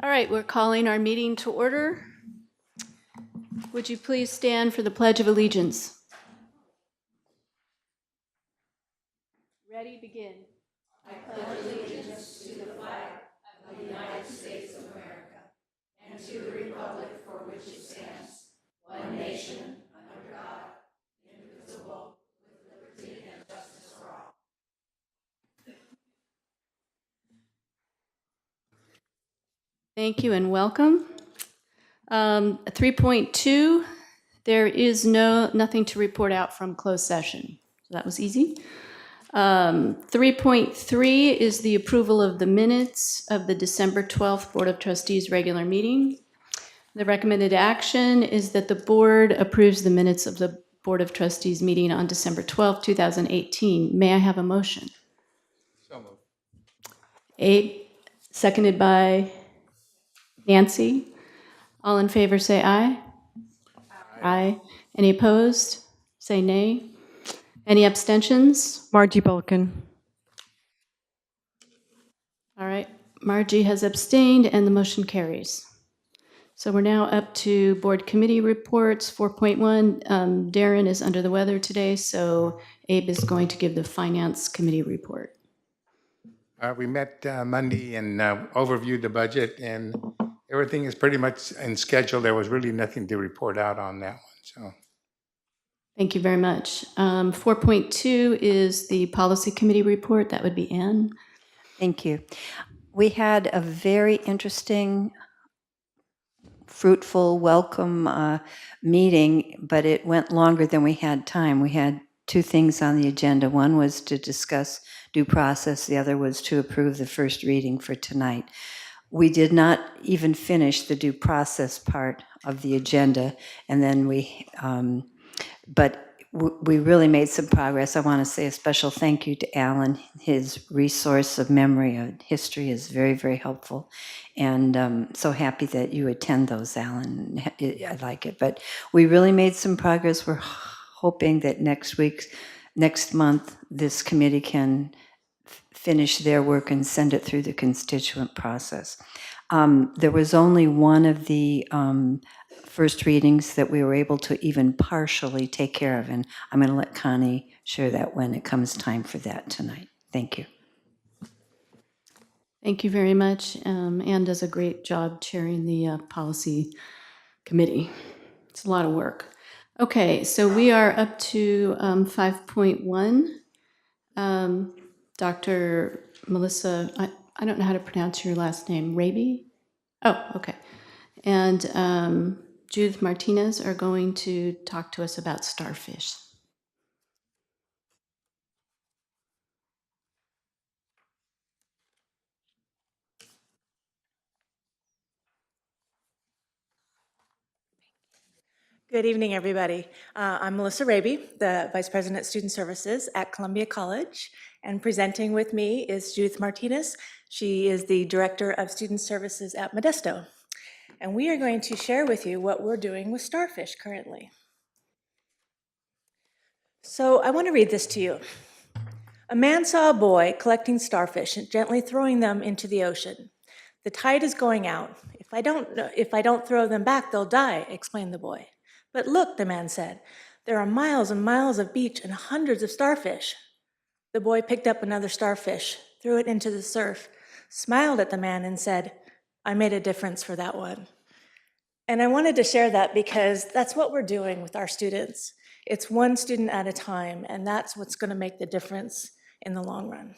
All right, we're calling our meeting to order. Would you please stand for the Pledge of Allegiance? Ready, begin. I pledge allegiance to the flag of the United States of America and to the republic for which it stands, one nation, under God, indivisible, with liberty and justice for all. Thank you and welcome. 3.2, there is nothing to report out from closed session. So that was easy. 3.3 is the approval of the minutes of the December 12th Board of Trustees regular meeting. The recommended action is that the board approves the minutes of the Board of Trustees meeting on December 12th, 2018. May I have a motion? So moved. Abe, seconded by Nancy. All in favor say aye. Aye. Any opposed? Say nay. Any abstentions? Margie Bulkin. All right, Margie has abstained and the motion carries. So we're now up to board committee reports. 4.1, Darren is under the weather today, so Abe is going to give the finance committee report. We met Monday and overviewed the budget, and everything is pretty much in schedule. There was really nothing to report out on that one. So, Thank you very much. 4.2 is the policy committee report. That would be Ann. Thank you. We had a very interesting, fruitful, welcome meeting, but it went longer than we had time. We had two things on the agenda. One was to discuss due process. The other was to approve the first reading for tonight. We did not even finish the due process part of the agenda, and then but we really made some progress. I want to say a special thank you to Alan. His resource of memory and history is very, very helpful. And so happy that you attend those, Alan. I like it. But we really made some progress. We're hoping that next month, this committee can finish their work and send it through the constituent process. There was only one of the first readings that we were able to even partially take care of, and I'm going to let Connie share that when it comes time for that tonight. Thank you. Thank you very much. Ann does a great job chairing the policy committee. It's a lot of work. Okay, so we are up to 5.1. Dr. Melissa, I don't know how to pronounce your last name, Raby? Oh, okay. And Judith Martinez are going to talk to us about starfish. Good evening, everybody. I'm Melissa Raby, the Vice President of Student Services at Columbia College, and presenting with me is Judith Martinez. She is the Director of Student Services at Modesto. And we are going to share with you what we're doing with starfish currently. So I want to read this to you. A man saw a boy collecting starfish and gently throwing them into the ocean. The tide is going out. If I don't throw them back, they'll die, explained the boy. But look, the man said, there are miles and miles of beach and hundreds of starfish. The boy picked up another starfish, threw it into the surf, smiled at the man and said, I made a difference for that one. And I wanted to share that because that's what we're doing with our students. It's one student at a time, and that's what's going to make the difference in the long run.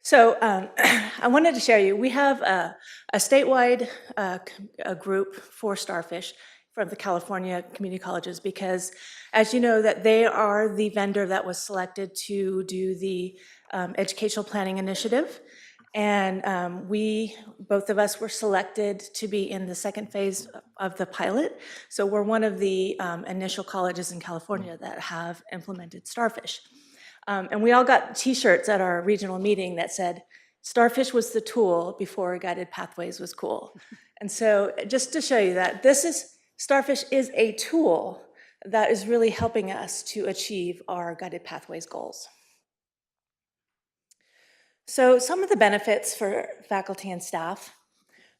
So I wanted to share you, we have a statewide a group for starfish from the California community colleges because, as you know, that they are the vendor that was selected to do the educational planning initiative. And both of us were selected to be in the second phase of the pilot. So we're one of the initial colleges in California that have implemented starfish. And we all got t-shirts at our regional meeting that said, starfish was the tool before guided pathways was cool. And so just to show you that starfish is a tool that is really helping us to achieve our guided pathways goals. So some of the benefits for faculty and staff.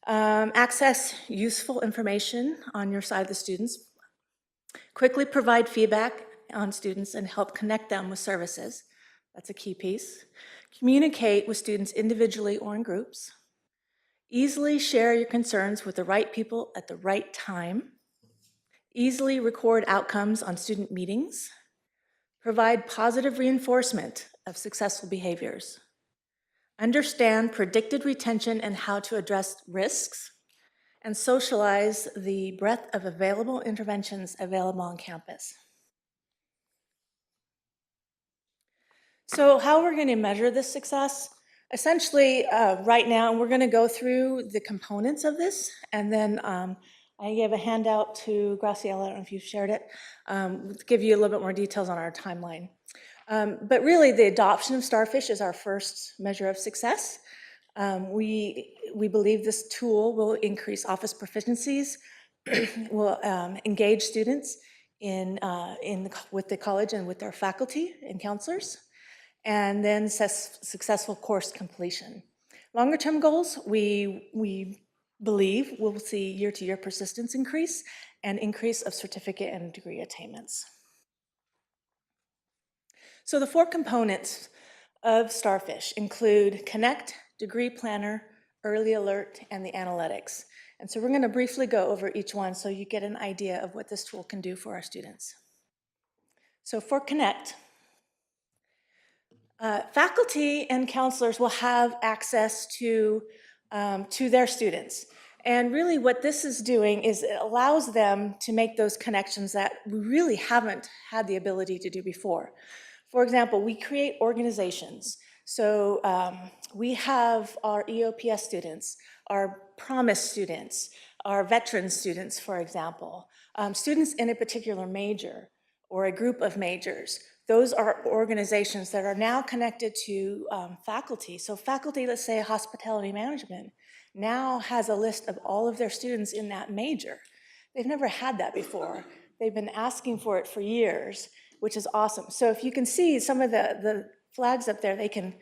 Access useful information on your side of the students. Quickly provide feedback on students and help connect them with services. That's a key piece. Communicate with students individually or in groups. Easily share your concerns with the right people at the right time. Easily record outcomes on student meetings. Provide positive reinforcement of successful behaviors. Understand predicted retention and how to address risks. And socialize the breadth of available interventions available on campus. So how we're going to measure this success? Essentially, right now, we're going to go through the components of this, and then I gave a handout to Graciela, I don't know if you've shared it, to give you a little bit more details on our timeline. But really, the adoption of Starfish is our first measure of success. We believe this tool will increase office proficiencies, will engage students with the college and with their faculty and counselors, and then successful course completion. Longer term goals, we believe we'll see year-to-year persistence increase and increase of certificate and degree attainments. So the 4 components of Starfish include Connect, Degree Planner, Early Alert, and the analytics. And so we're going to briefly go over each one so you get an idea of what this tool can do for our students. So for Connect, faculty and counselors will have access to their students. And really what this is doing is it allows them to make those connections that we really haven't had the ability to do before. For example, we create organizations. So we have our EOPS students, our Promise students, our veteran students, for example, students in a particular major or a group of majors. Those are organizations that are now connected to faculty. So faculty, let's say hospitality management, now has a list of all of their students in that major. They've never had that before. They've been asking for it for years, which is awesome. So if you can see some of the flags up there, they can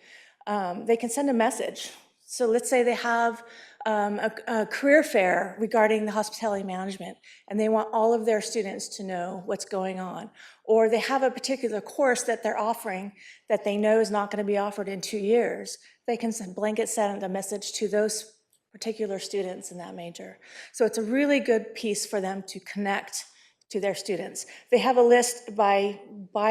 send a message. So let's say they have a career fair regarding the hospitality management, and they want all of their students to know what's going on. Or they have a particular course that they're offering that they know is not going to be offered in 2 years. They can blanket send a message to those particular students in that major. So it's a really good piece for them to connect to their students. They have a list by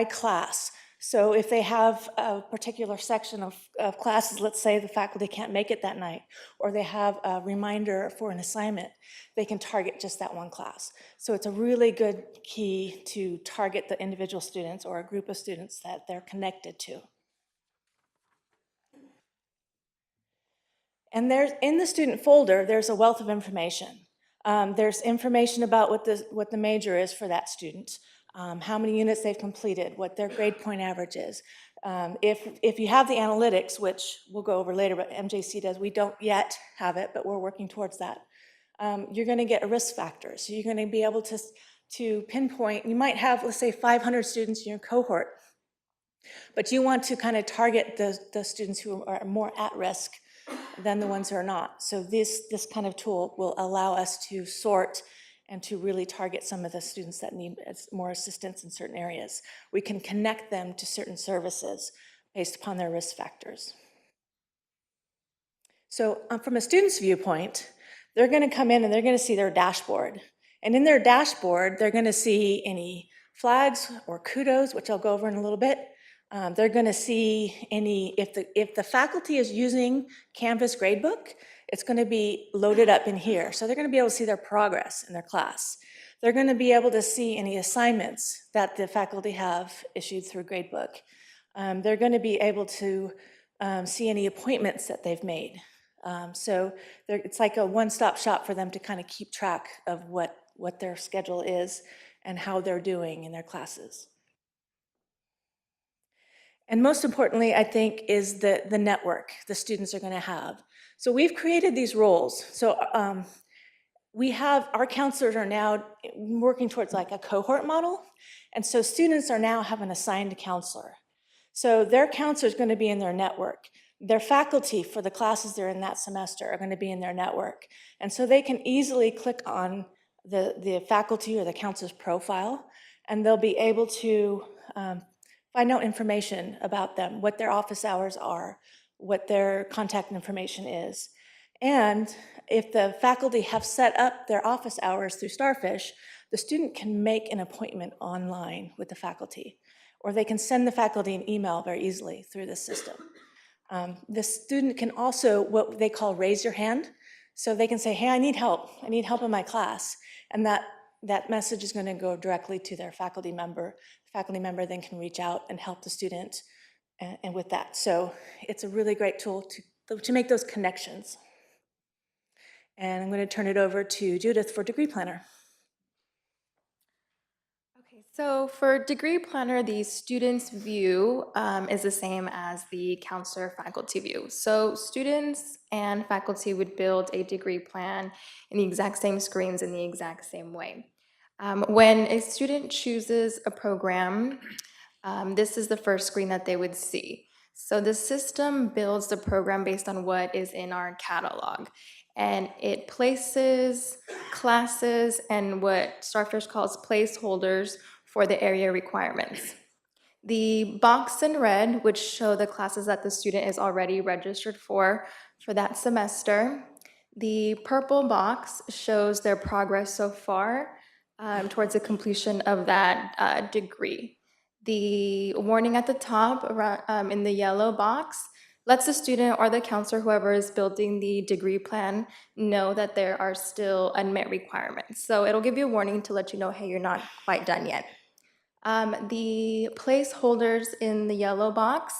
class. So if they have a particular section of classes, let's say the faculty can't make it that night, or they have a reminder for an assignment, they can target just that one class. So it's a really good key to target the individual students or a group of students that they're connected to. And in the student folder, there's a wealth of information. There's information about what the major is for that student, how many units they've completed, what their grade point average is. If you have the analytics, which we'll go over later, but MJC does, we don't yet have it, but we're working towards that. You're going to get a risk factor. So you're going to be able to pinpoint, you might have, let's say, 500 students in your cohort, but you want to kind of target the students who are more at risk than the ones who are not. So this kind of tool will allow us to sort and to really target some of the students that need more assistance in certain areas. We can connect them to certain services based upon their risk factors. So from a student's viewpoint, they're going to come in and they're going to see their dashboard. And in their dashboard, they're going to see any flags or kudos, which I'll go over in a little bit. They're going to see if the faculty is using Canvas gradebook, it's going to be loaded up in here. So they're going to be able to see their progress in their class. They're going to be able to see any assignments that the faculty have issued through gradebook. They're going to be able to see any appointments that they've made. So it's like a one-stop shop for them to kind of keep track of what their schedule is and how they're doing in their classes. And most importantly, I think, is the network the students are going to have. So we've created these roles. So our counselors are now working towards like a cohort model. And so students are now have an assigned counselor. So their counselor is going to be in their network. their faculty for the classes they're in that semester are going to be in their network. And so they can easily click on the faculty or the counselor's profile, and they'll be able to find out information about them, what their office hours are, what their contact information is. And if the faculty have set up their office hours through Starfish, the student can make an appointment online with the faculty, or they can send the faculty an email very easily through the system. The student can also, what they call raise your hand, so they can say, hey, I need help in my class, and that message is going to go directly to their faculty member. The faculty member then can reach out and help the student and with that. So it's a really great tool to make those connections. And I'm going to turn it over to Judith for Degree Planner. Okay, so for Degree Planner, the student's view is the same as the counselor faculty view. So students and faculty would build a degree plan in the exact same screens in the exact same way. When a student chooses a program, this is the first screen that they would see. So the system builds the program based on what is in our catalog, and it places classes and what Starfish calls placeholders for the area requirements. The box in red would show the classes that the student is already registered for that semester. The purple box shows their progress so far towards the completion of that degree. The warning at the top in the yellow box lets the student or the counselor, whoever is building the degree plan, know that there are still unmet requirements. So it'll give you a warning to let you know, hey, you're not quite done yet. The placeholders in the yellow box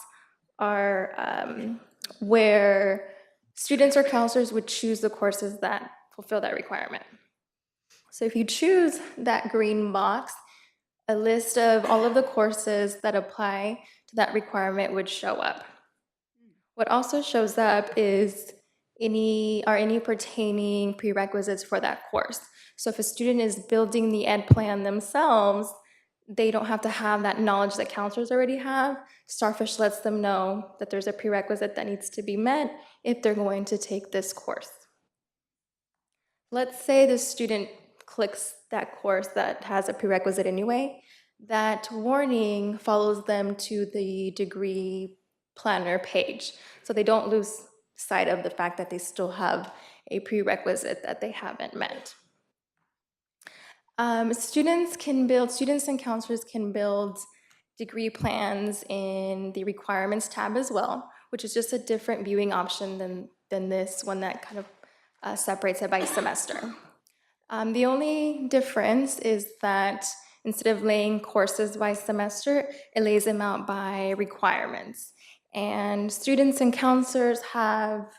are where students or counselors would choose the courses that fulfill that requirement. So if you choose that green box, a list of all of the courses that apply to that requirement would show up. What also shows up is any pertaining prerequisites for that course. So if a student is building the ed plan themselves, they don't have to have that knowledge that counselors already have. Starfish lets them know that there's a prerequisite that needs to be met if they're going to take this course. Let's say the student clicks that course that has a prerequisite anyway. That warning follows them to the degree planner page, so they don't lose sight of the fact that they still have a prerequisite that they haven't met. Students and counselors can build degree plans in the requirements tab as well, which is just a different viewing option than this one that kind of separates it by semester. The only difference is that instead of laying courses by semester, it lays them out by requirements. And students and counselors have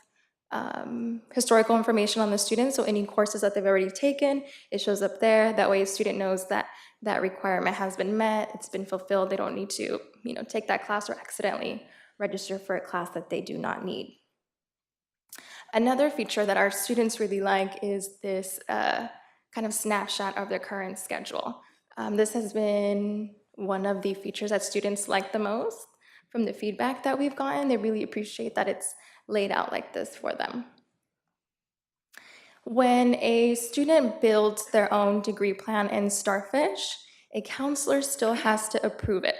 historical information on the students, so any courses that they've already taken, it shows up there. That way a student knows that that requirement has been met, it's been fulfilled, they don't need to take that class or accidentally register for a class that they do not need. Another feature that our students really like is this kind of snapshot of their current schedule. This has been one of the features that students like the most from the feedback that we've gotten. They really appreciate that it's laid out like this for them. When a student builds their own degree plan in Starfish, a counselor still has to approve it.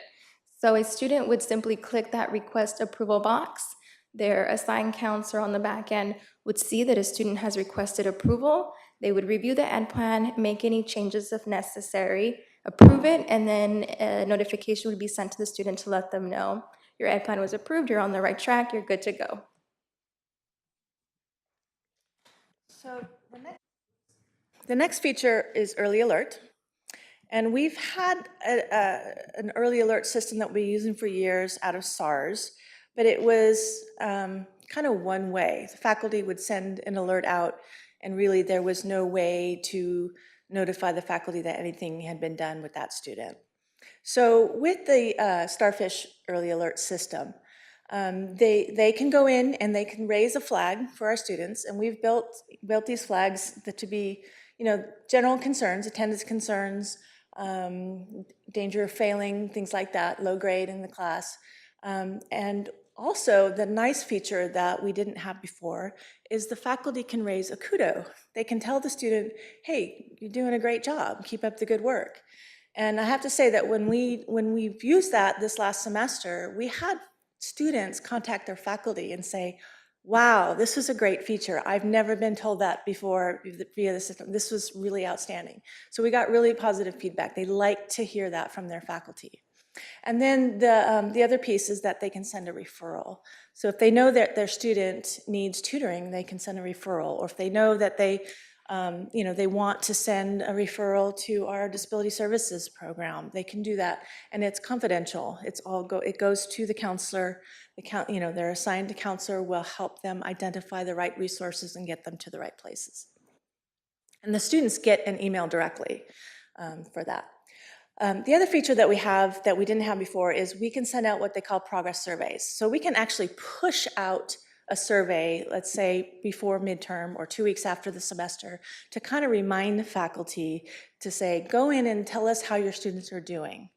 So a student would simply click that request approval box. Their assigned counselor on the back end would see that a student has requested approval. They would review the ed plan, make any changes if necessary, approve it, and then a notification would be sent to the student to let them know your ed plan was approved, you're on the right track, you're good to go. So the next feature is early alert. And we've had an early alert system that we've been using for years out of SARS, but it was kind of one way. The faculty would send an alert out, and really there was no way to notify the faculty that anything had been done with that student. So with the Starfish early alert system, they can go in and they can raise a flag for our students, and we've built these flags to be, general concerns, attendance concerns, danger of failing, things like that, low grade in the class. And Also, the nice feature that we didn't have before is the faculty can raise a kudo. They can tell the student, hey, you're doing a great job, keep up the good work. And I have to say that when we've used that this last semester, we had students contact their faculty and say, wow, this was a great feature. I've never been told that before via the system. This was really outstanding. So we got really positive feedback. They like to hear that from their faculty. And then the other piece is that they can send a referral. So if they know that their student needs tutoring, they can send a referral. Or if they know that they want to send a referral to our disability services program, they can do that. And it's confidential. It goes to the counselor. They're assigned a counselor will help them identify the right resources and get them to the right places. And the students get an email directly for that. The other feature that we have that we didn't have before is we can send out what they call progress surveys. So we can actually push out a survey, let's say before midterm or 2 weeks after the semester, to kind of remind the faculty to say, go in and tell us how your students are doing.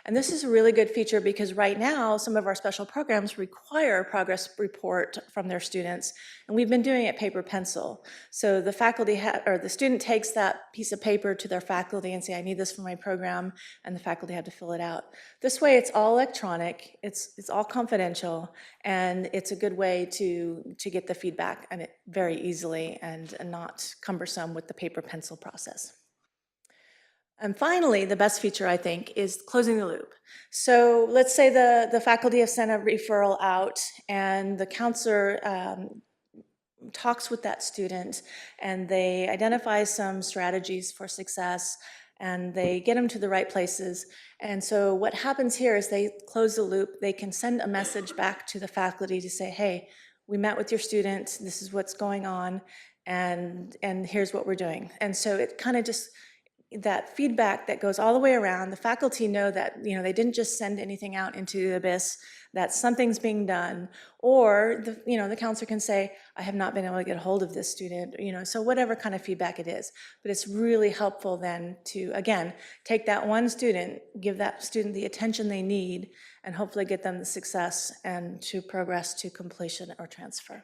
And this is a really good feature because right now, some of our special programs require a progress report from their students, and we've been doing it paper pencil. So the faculty or the student takes that piece of paper to their faculty and say, I need this for my program, and the faculty have to fill it out. This way, it's all electronic, it's all confidential, and it's a good way to get the feedback and it very easily and not cumbersome with the paper pencil process. And finally, the best feature, I think, is closing the loop. So let's say the faculty have sent a referral out and the counselor talks with that student and they identify some strategies for success and they get them to the right places. And so what happens here is they close the loop. They can send a message back to the faculty to say, hey, we met with your student, this is what's going on, and here's what we're doing. And so it kind of just, that feedback that goes all the way around, the faculty know that they didn't just send anything out into the abyss, that something's being done, or the counselor can say, I have not been able to get a hold of this student, so whatever kind of feedback it is. But it's really helpful then to, again, take that one student, give that student the attention they need, and hopefully get them the success and to progress to completion or transfer.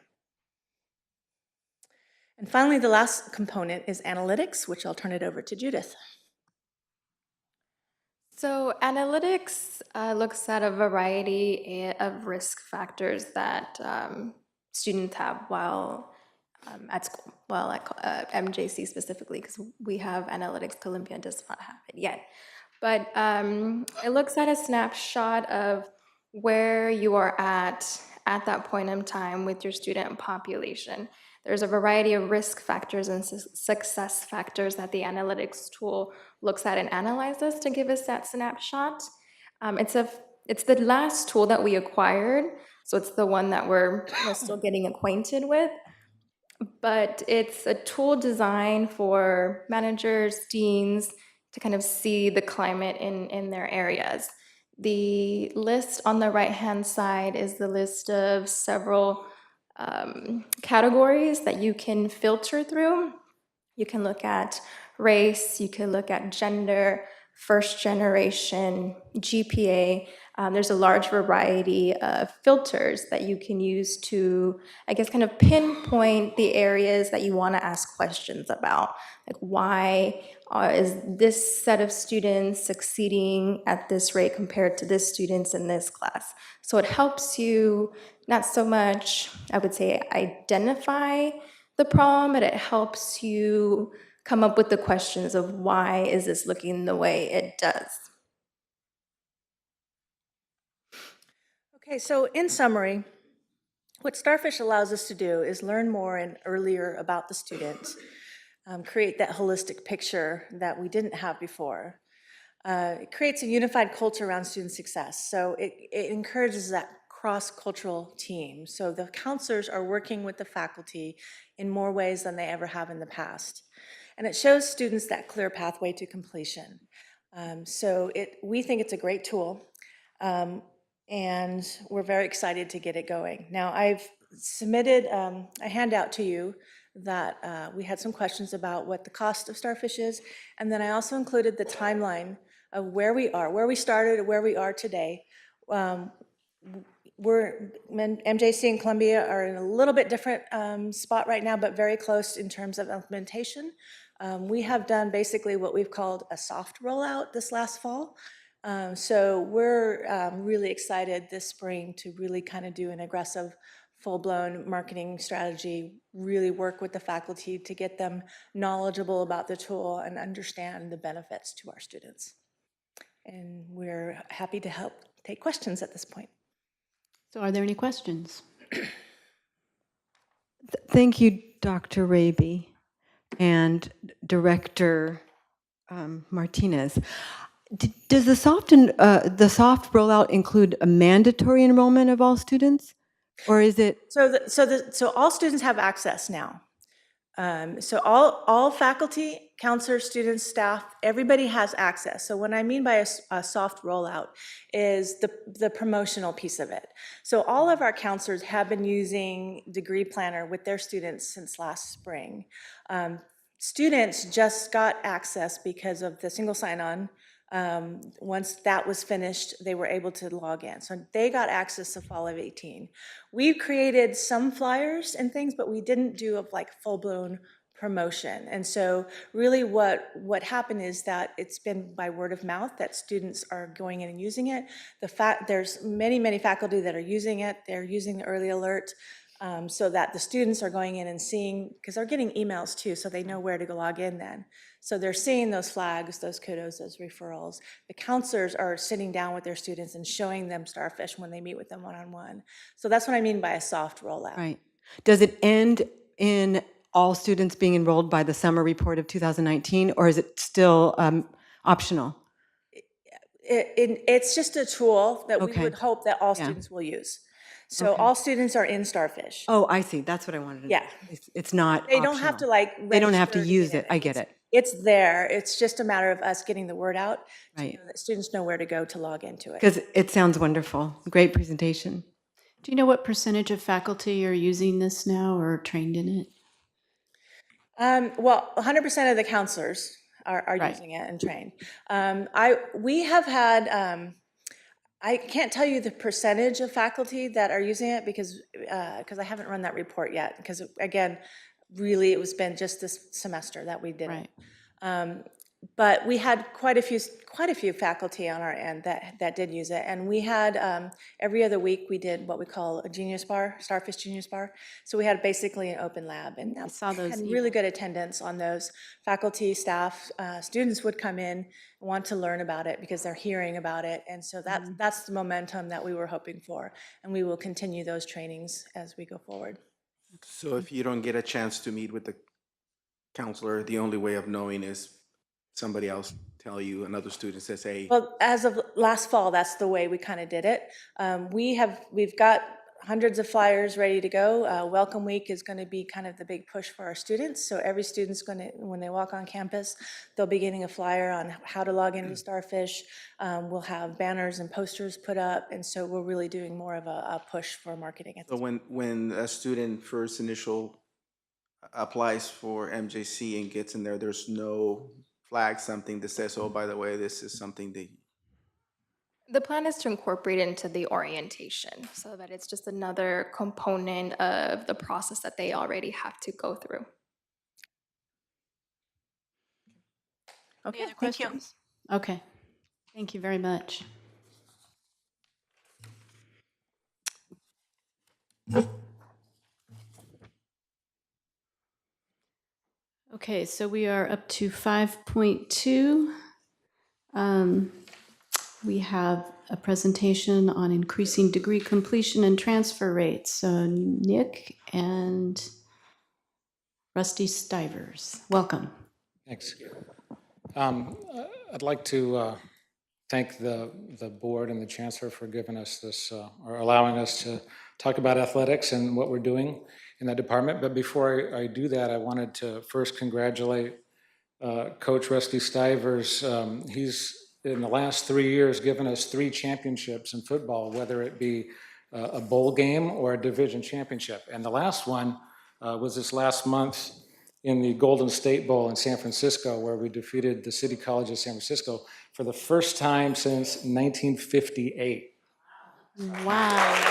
And finally, the last component is analytics, which I'll turn it over to Judith. So analytics looks at a variety of risk factors that students have while at school, well, at MJC specifically, because we have analytics. Columbia does not have it yet. But it looks at a snapshot of where you are at that point in time with your student population. There's a variety of risk factors and success factors that the analytics tool looks at and analyzes to give us that snapshot. It's the last tool that we acquired, so it's the one that we're still getting acquainted with. But it's a tool designed for managers, deans, to kind of see the climate in their areas. The list on the right-hand side is the list of several categories that you can filter through. You can look at race, you can look at gender, first generation, GPA. There's a large variety of filters that you can use to, I guess, kind of pinpoint the areas that you want to ask questions about. Like, why is this set of students succeeding at this rate compared to this students in this class? So it helps you not so much, I would say, identify the problem, but it helps you come up with the questions of why is this looking the way it does. Okay, so in summary, what Starfish allows us to do is learn more and earlier about the student, create that holistic picture that we didn't have before. It creates a unified culture around student success. So it encourages that cross-cultural team. So the counselors are working with the faculty in more ways than they ever have in the past. And it shows students that clear pathway to completion. So we think it's a great tool. And we're very excited to get it going. Now, I've submitted a handout to you that we had some questions about what the cost of Starfish is, and then I also included the timeline of where we are, where we started, where we are today. MJC and Columbia are in a little bit different spot right now, but very close in terms of implementation. We have done basically what we've called a soft rollout this last fall. So we're really excited this spring to really kind of do an aggressive, full-blown marketing strategy, really work with the faculty to get them knowledgeable about the tool and understand the benefits to our students. And we're happy to help take questions at this point. So are there any questions? Thank you, Dr. Raby and Director Martinez. Does the soft rollout include a mandatory enrollment of all students, or is it? So all students have access now. So all faculty, counselors, students, staff, everybody has access. So what I mean by a soft rollout is the promotional piece of it. So all of our counselors have been using Degree Planner with their students since last spring. Students just got access because of the single sign-on. Once that was finished, they were able to log in. So they got access to fall of 18. We've created some flyers and things, but we didn't do like full-blown promotion. And so really what happened is that it's been by word of mouth that students are going in and using it. There's many faculty that are using it. They're using the early alert. So that the students are going in and seeing, because they're getting emails too, so they know where to go log in then. So they're seeing those flags, those kudos, those referrals. The counselors are sitting down with their students and showing them Starfish when they meet with them one-on-one. So that's what I mean by a soft rollout. Right. Does it end in all students being enrolled by the summer report of 2019, or is it still optional? It's just a tool that we Okay. would hope that all students will use. So all students are in Starfish. Oh, I see. That's what I wanted to know. Yeah. It's not They don't have to optional. They don't have to register use get it. I get it. It's there. It's just a matter of us getting the word out to Right. know that students know where to go to log into it. Because it sounds wonderful. Great presentation. Do you know what percentage of faculty are using this now or trained in it? Well, 100% of the counselors are Right. using it and trained. We have had, I can't tell you the percentage of faculty that are using it because I haven't run that report yet. Because again, really, it was been just this semester that we did Right. it. But we had quite a few faculty on our end that did use it, and we had every other week we did what we call a Genius Bar, Starfish Genius Bar. So we had basically an open lab, and I saw those had really good attendance on those. Faculty, staff, students would come in and want to learn about it because they're hearing about it, and so that's the momentum that we were hoping for, and we will continue those trainings as we go forward. So if you don't get a chance to meet with the counselor, the only way of knowing is somebody else tell you, another student says, hey. Well, as of last fall, that's the way we kind of did it. We've got hundreds of flyers ready to go. Welcome Week is going to be kind of the big push for our students. So every student's going to, when they walk on campus, they'll be getting a flyer on how to log into Starfish. We'll have banners and posters put up. And so we're really doing more of a push for marketing. So when a student first initial applies for MJC and gets in there, there's no flag, something that says, oh, by the way, this is something that. The plan is to incorporate it into the orientation so that it's just another component of the process that they already have to go through. Okay, Any other thank you. questions? Okay. Thank you very much. Okay, so we are up to 5.2. We have a presentation on increasing degree completion and transfer rates. So Nick and Rusty Stivers, welcome. Thanks. I'd like to thank the board and the chancellor for giving us this, or allowing us to talk about athletics and what we're doing in that department. But before I do that, I wanted to first congratulate Coach Rusty Stivers. He's, in the last 3 years, given us 3 championships in football, whether it be a bowl game or a division championship. And the last one was this last month in the Golden State Bowl in San Francisco, where we defeated the City College of San Francisco for the first time since 1958. Wow.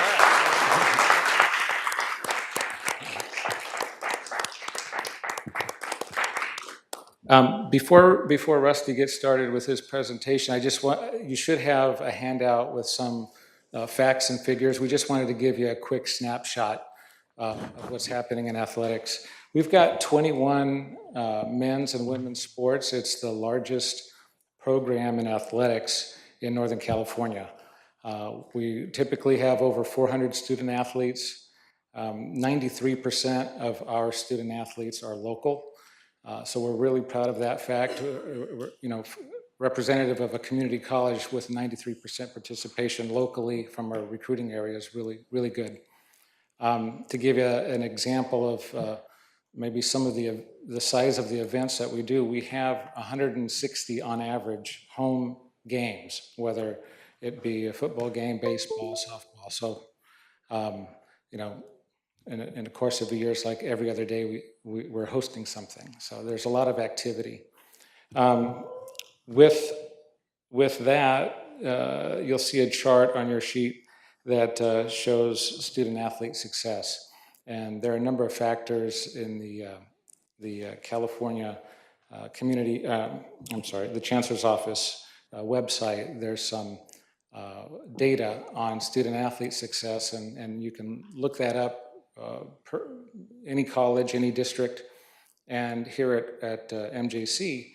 Before Rusty gets started with his presentation, you should have a handout with some facts and figures. We just wanted to give you a quick snapshot of what's happening in athletics. We've got 21 men's and women's sports. It's the largest program in athletics in Northern California. We typically have over 400 student athletes. 93% of our student athletes are local. So we're really proud of that fact. Representative of a community college with 93% participation locally from our recruiting area is really, really good. To give you an example of maybe some of the size of the events that we do, we have 160 on average home games, whether it be a football game, baseball, softball. So, in the course of the years, like every other day, we're hosting something. So there's a lot of activity. With that, you'll see a chart on your sheet that shows student athlete success. And there are a number of factors in the California the Chancellor's Office website. There's some data on student athlete success, and you can look that up per any college, any district. And here at MJC,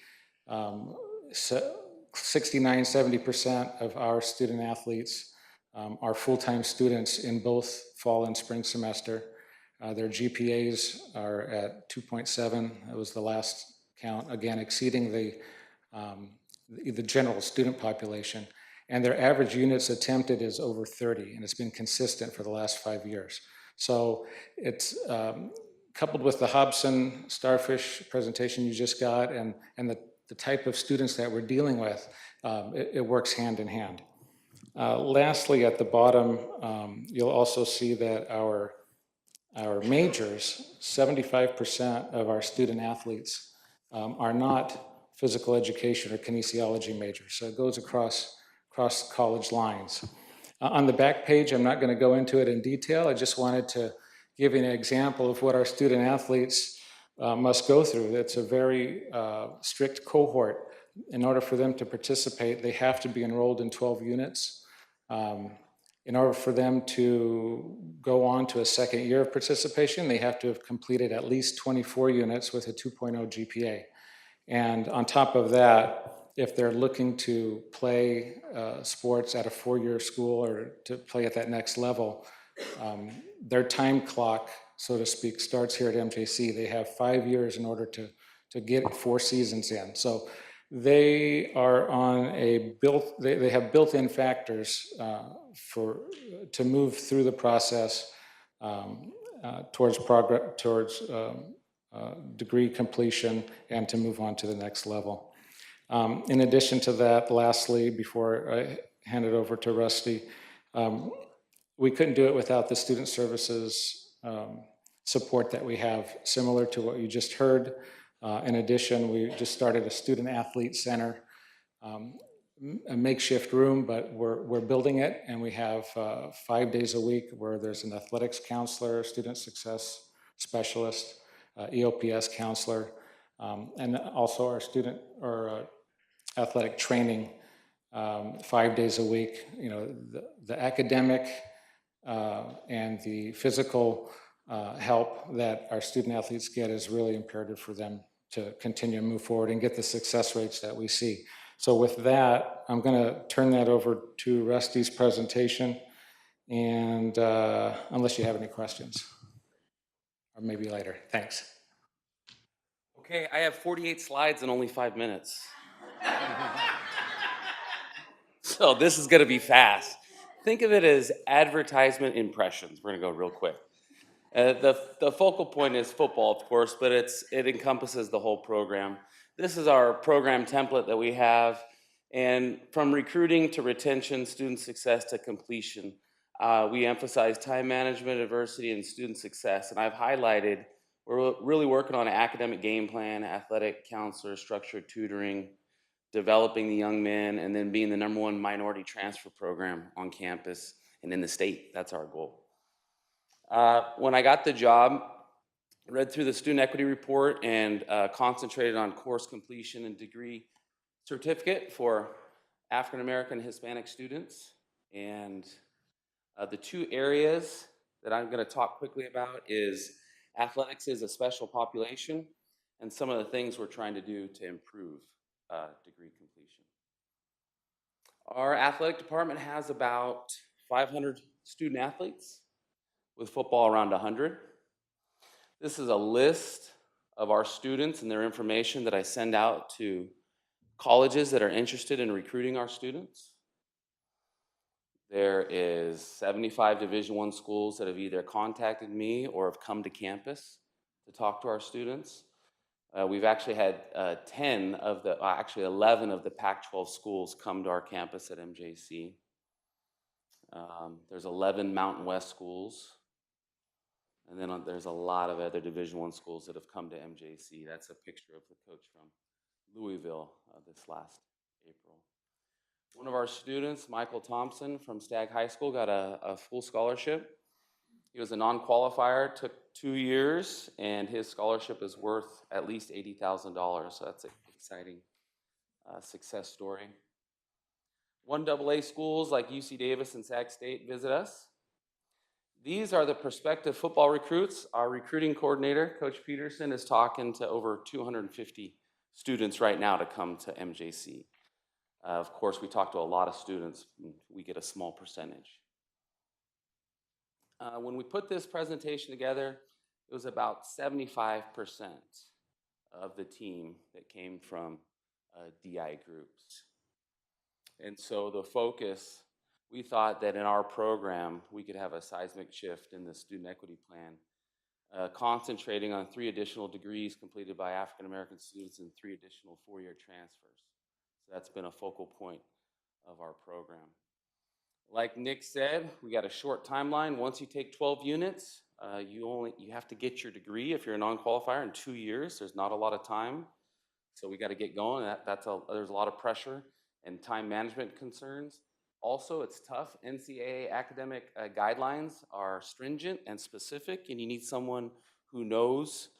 69–70% of our student athletes are full-time students in both fall and spring semester. Their GPAs are at 2.7. That was the last count, again exceeding the general student population. And their average units attempted is over 30, and it's been consistent for the last 5 years. So it's coupled with the Hobson Starfish presentation you just got, and the type of students that we're dealing with, it works hand in hand. Lastly, at the bottom, you'll also see that our majors, 75% of our student athletes are not physical education or kinesiology majors. So it goes across college lines. On the back page, I'm not going to go into it in detail. I just wanted to give you an example of what our student athletes must go through. It's a very strict cohort. In order for them to participate, they have to be enrolled in 12 units. In order for them to go on to a second year of participation, they have to have completed at least 24 units with a 2.0 GPA. And on top of that, if they're looking to play sports at a 4-year school or to play at that next level, their time clock, so to speak, starts here at MJC. They have 5 years in order to get 4 seasons in. So they are on they have built-in factors to move through the process towards degree completion and to move on to the next level. In addition to that, lastly, before I hand it over to Rusty, we couldn't do it without the student services support that we have, similar to what you just heard. In addition, we just started a student athlete center, a makeshift room, but we're building it, and we have 5 days a week where there's an athletics counselor, student success specialist, EOPS counselor, and also our athletic training 5 days a week. The academic and the physical help that our student athletes get is really imperative for them to continue to move forward and get the success rates that we see. So with that, I'm going to turn that over to Rusty's presentation, and unless you have any questions, or maybe later. Thanks. Okay, I have 48 slides and only 5 minutes. So this is going to be fast. Think of it as advertisement impressions. We're going to go real quick. The focal point is football, of course, but it encompasses the whole program. This is our program template that we have, and from recruiting to retention, student success to completion, we emphasize time management, diversity, and student success. And I've highlighted, we're really working on an academic game plan, athletic counselor, structured tutoring, developing the young men, and then being the #1 minority transfer program on campus. and in the state. That's our goal. When I got the job, I read through the student equity report and concentrated on course completion and degree certificate for African American and Hispanic students. And the two areas that I'm going to talk quickly about is athletics is a special population and some of the things we're trying to do to improve degree completion. Our athletic department has about 500 student athletes, with football around 100. This is a list of our students and their information that I send out to colleges that are interested in recruiting our students. There is 75 Division I schools that have either contacted me or have come to campus to talk to our students. We've actually had 11 of the Pac-12 schools come to our campus at MJC. There's 11 Mountain West schools. And then there's a lot of other Division I schools that have come to MJC. That's a picture of the coach from Louisville this last April. One of our students, Michael Thompson from Stagg High School, got a full scholarship. He was a non-qualifier, took 2 years, and his scholarship is worth at least $80,000. So that's an exciting success story. 1AA schools like UC Davis and Sac State visit us. These are the prospective football recruits. Our recruiting coordinator, Coach Peterson, is talking to over 250 students right now to come to MJC. Of course, we talk to a lot of students. We get a small percentage. When we put this presentation together, it was about 75% of the team that came from DI groups. And so the focus, we thought that in our program, we could have a seismic shift in the student equity plan, concentrating on 3 additional degrees completed by African American students and 3 additional 4-year transfers. So that's been a focal point of our program. Like Nick said, we got a short timeline. Once you take 12 units, you have to get your degree if you're a non-qualifier in 2 years. There's not a lot of time, so we got to get going. There's a lot of pressure and time management concerns. Also, it's tough. NCAA academic guidelines are stringent and specific, and you need someone who knows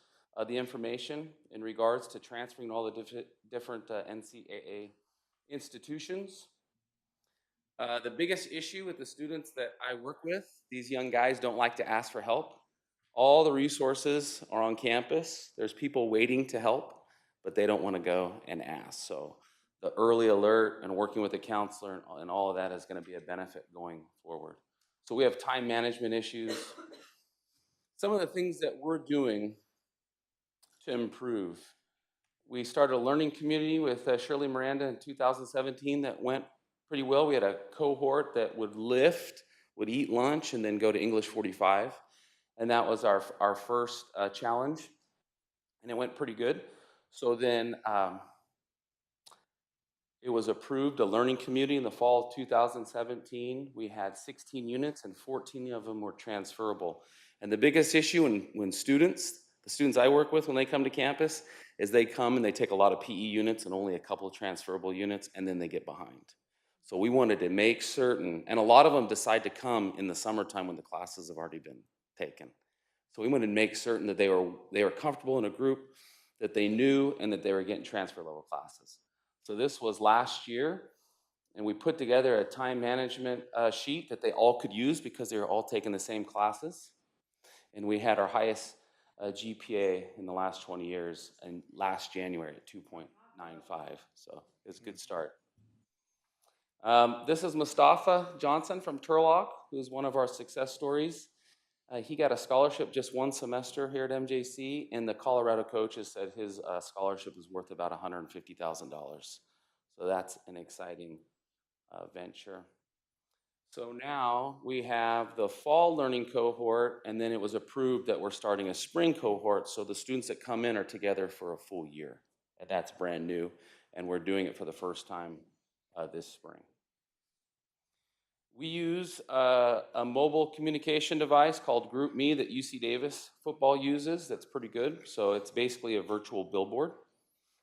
the information in regards to transferring all the different NCAA institutions. The biggest issue with the students that I work with, these young guys don't like to ask for help. All the resources are on campus. There's people waiting to help, but they don't want to go and ask. So the early alert and working with a counselor and all of that is going to be a benefit going forward. So we have time management issues. Some of the things that we're doing to improve. We started a learning community with Shirley Miranda in 2017 that went pretty well. We had a cohort that would lift, would eat lunch, and then go to English 45. And that was our first challenge. And it went pretty good. So then it was approved, a learning community in the fall of 2017. We had 16 units and 14 of them were transferable. And the biggest issue when students, the students I work with when they come to campus, is they come and they take a lot of PE units and only a couple of transferable units, and then they get behind. So we wanted to make certain, and a lot of them decide to come in the summertime when the classes have already been taken. So we wanted to make certain that they were comfortable in a group, that they knew, and that they were getting transfer level classes. So this was last year, and we put together a time management sheet that they all could use because they were all taking the same classes. And we had our highest GPA in the last 20 years, and last January at 2.95. So it's a good start. This is Mustafa Johnson from Turlock, who's one of our success stories. He got a scholarship just one semester here at MJC, and the Colorado coaches said his scholarship is worth about $150,000. So that's an exciting venture. So now we have the fall learning cohort, and then it was approved that we're starting a spring cohort, so the students that come in are together for a full year. And that's brand new, and we're doing it for the first time this spring. We use a mobile communication device called GroupMe that UC Davis football uses. That's pretty good. So it's basically a virtual billboard.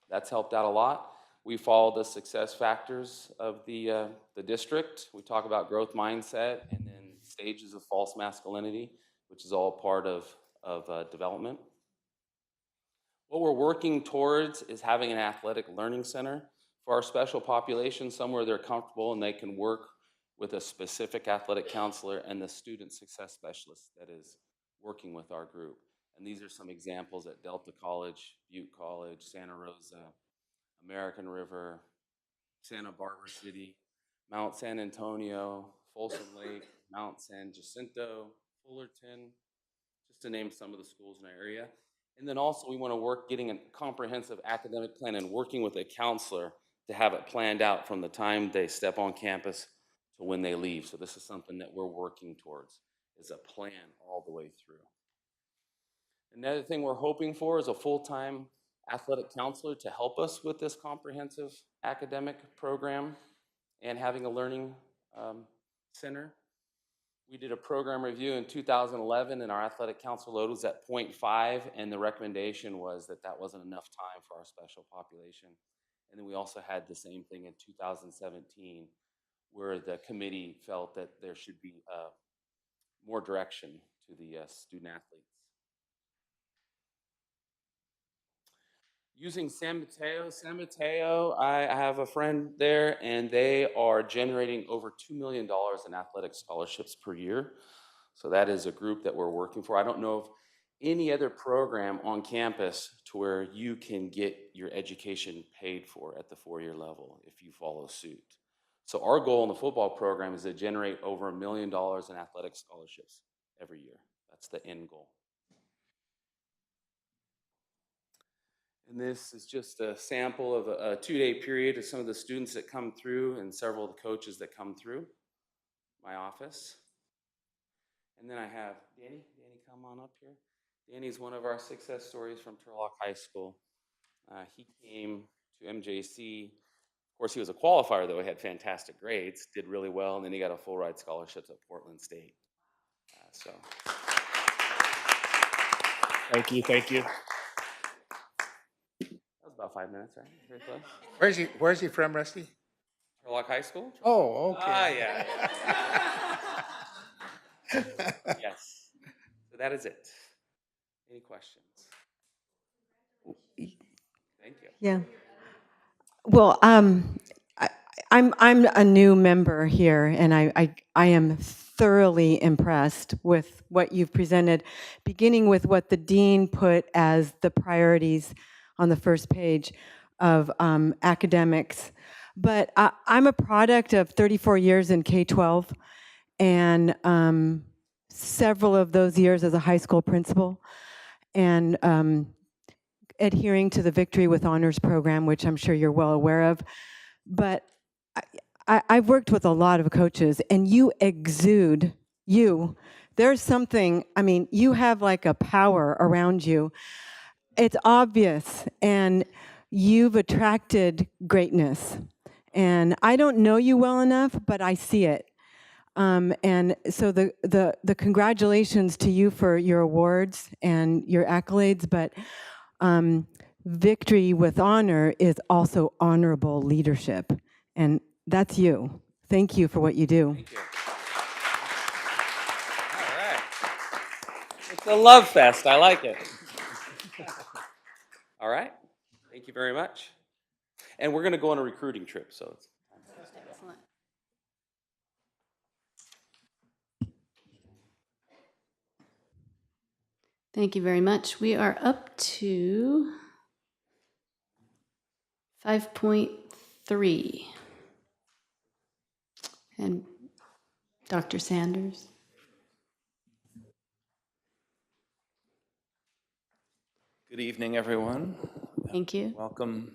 That's helped out a lot. We follow the success factors of the district. We talk about growth mindset and then stages of false masculinity, which is all part of development. What we're working towards is having an athletic learning center for our special population, somewhere they're comfortable and they can work with a specific athletic counselor and the student success specialist that is working with our group. And these are some examples at Delta College, Butte College, Santa Rosa, American River, Santa Barbara City, Mount San Antonio, Folsom Lake, Mount San Jacinto, Fullerton, just to name some of the schools in our area. And then also we want to work getting a comprehensive academic plan and working with a counselor to have it planned out from the time they step on campus to when they leave. So this is something that we're working towards, is a plan all the way through. Another thing we're hoping for is a full-time athletic counselor to help us with this comprehensive academic program and having a learning center. We did a program review in 2011 and our athletic council load was at 0.5, and the recommendation was that that wasn't enough time for our special population. And then we also had the same thing in 2017 where the committee felt that there should be more direction to the student athletes. Using San Mateo, I have a friend there, and they are generating over $2 million in athletic scholarships per year. So that is a group that we're working for. I don't know of any other program on campus to where you can get your education paid for at the 4-year level if you follow suit. So our goal in the football program is to generate over $1 million in athletic scholarships every year. That's the end goal. And this is just a sample of a 2-day period of some of the students that come through and several of the coaches that come through my office. And then I have Danny. Danny, come on up here. Danny's one of our success stories from Turlock High School. He came to MJC. Of course, he was a qualifier, though. He had fantastic grades, did really well, and then he got a full ride scholarship at Portland State. So, Thank you, thank you. about 5 minutes, right? Very close. Where's he from, Rusty? Turlock High School? Oh, okay. Yeah. Yes. So that is it. Any questions? Thank you. Yeah. Well, I'm a new member here, and I am thoroughly impressed with what you've presented, beginning with what the dean put as the priorities on the first page of academics. But I'm a product of 34 years in K-12, and several of those years as a high school principal, and adhering to the Victory with Honors program, which I'm sure you're well aware of. But I've worked with a lot of coaches, and you exude, there's something, I mean, you have like a power around you. It's obvious, and you've attracted greatness. And I don't know you well enough, but I see it. And so the congratulations to you for your awards and your accolades, but Victory with Honor is also honorable leadership. And that's you. Thank you for what you do. Thank you. All right. It's a love fest. I like it. All right. Thank you very much. And we're going to go on a recruiting trip, so it's Excellent. Thank you very much. We are up to 5.3. And Dr. Sanders. Good evening, everyone. Thank you. Welcome,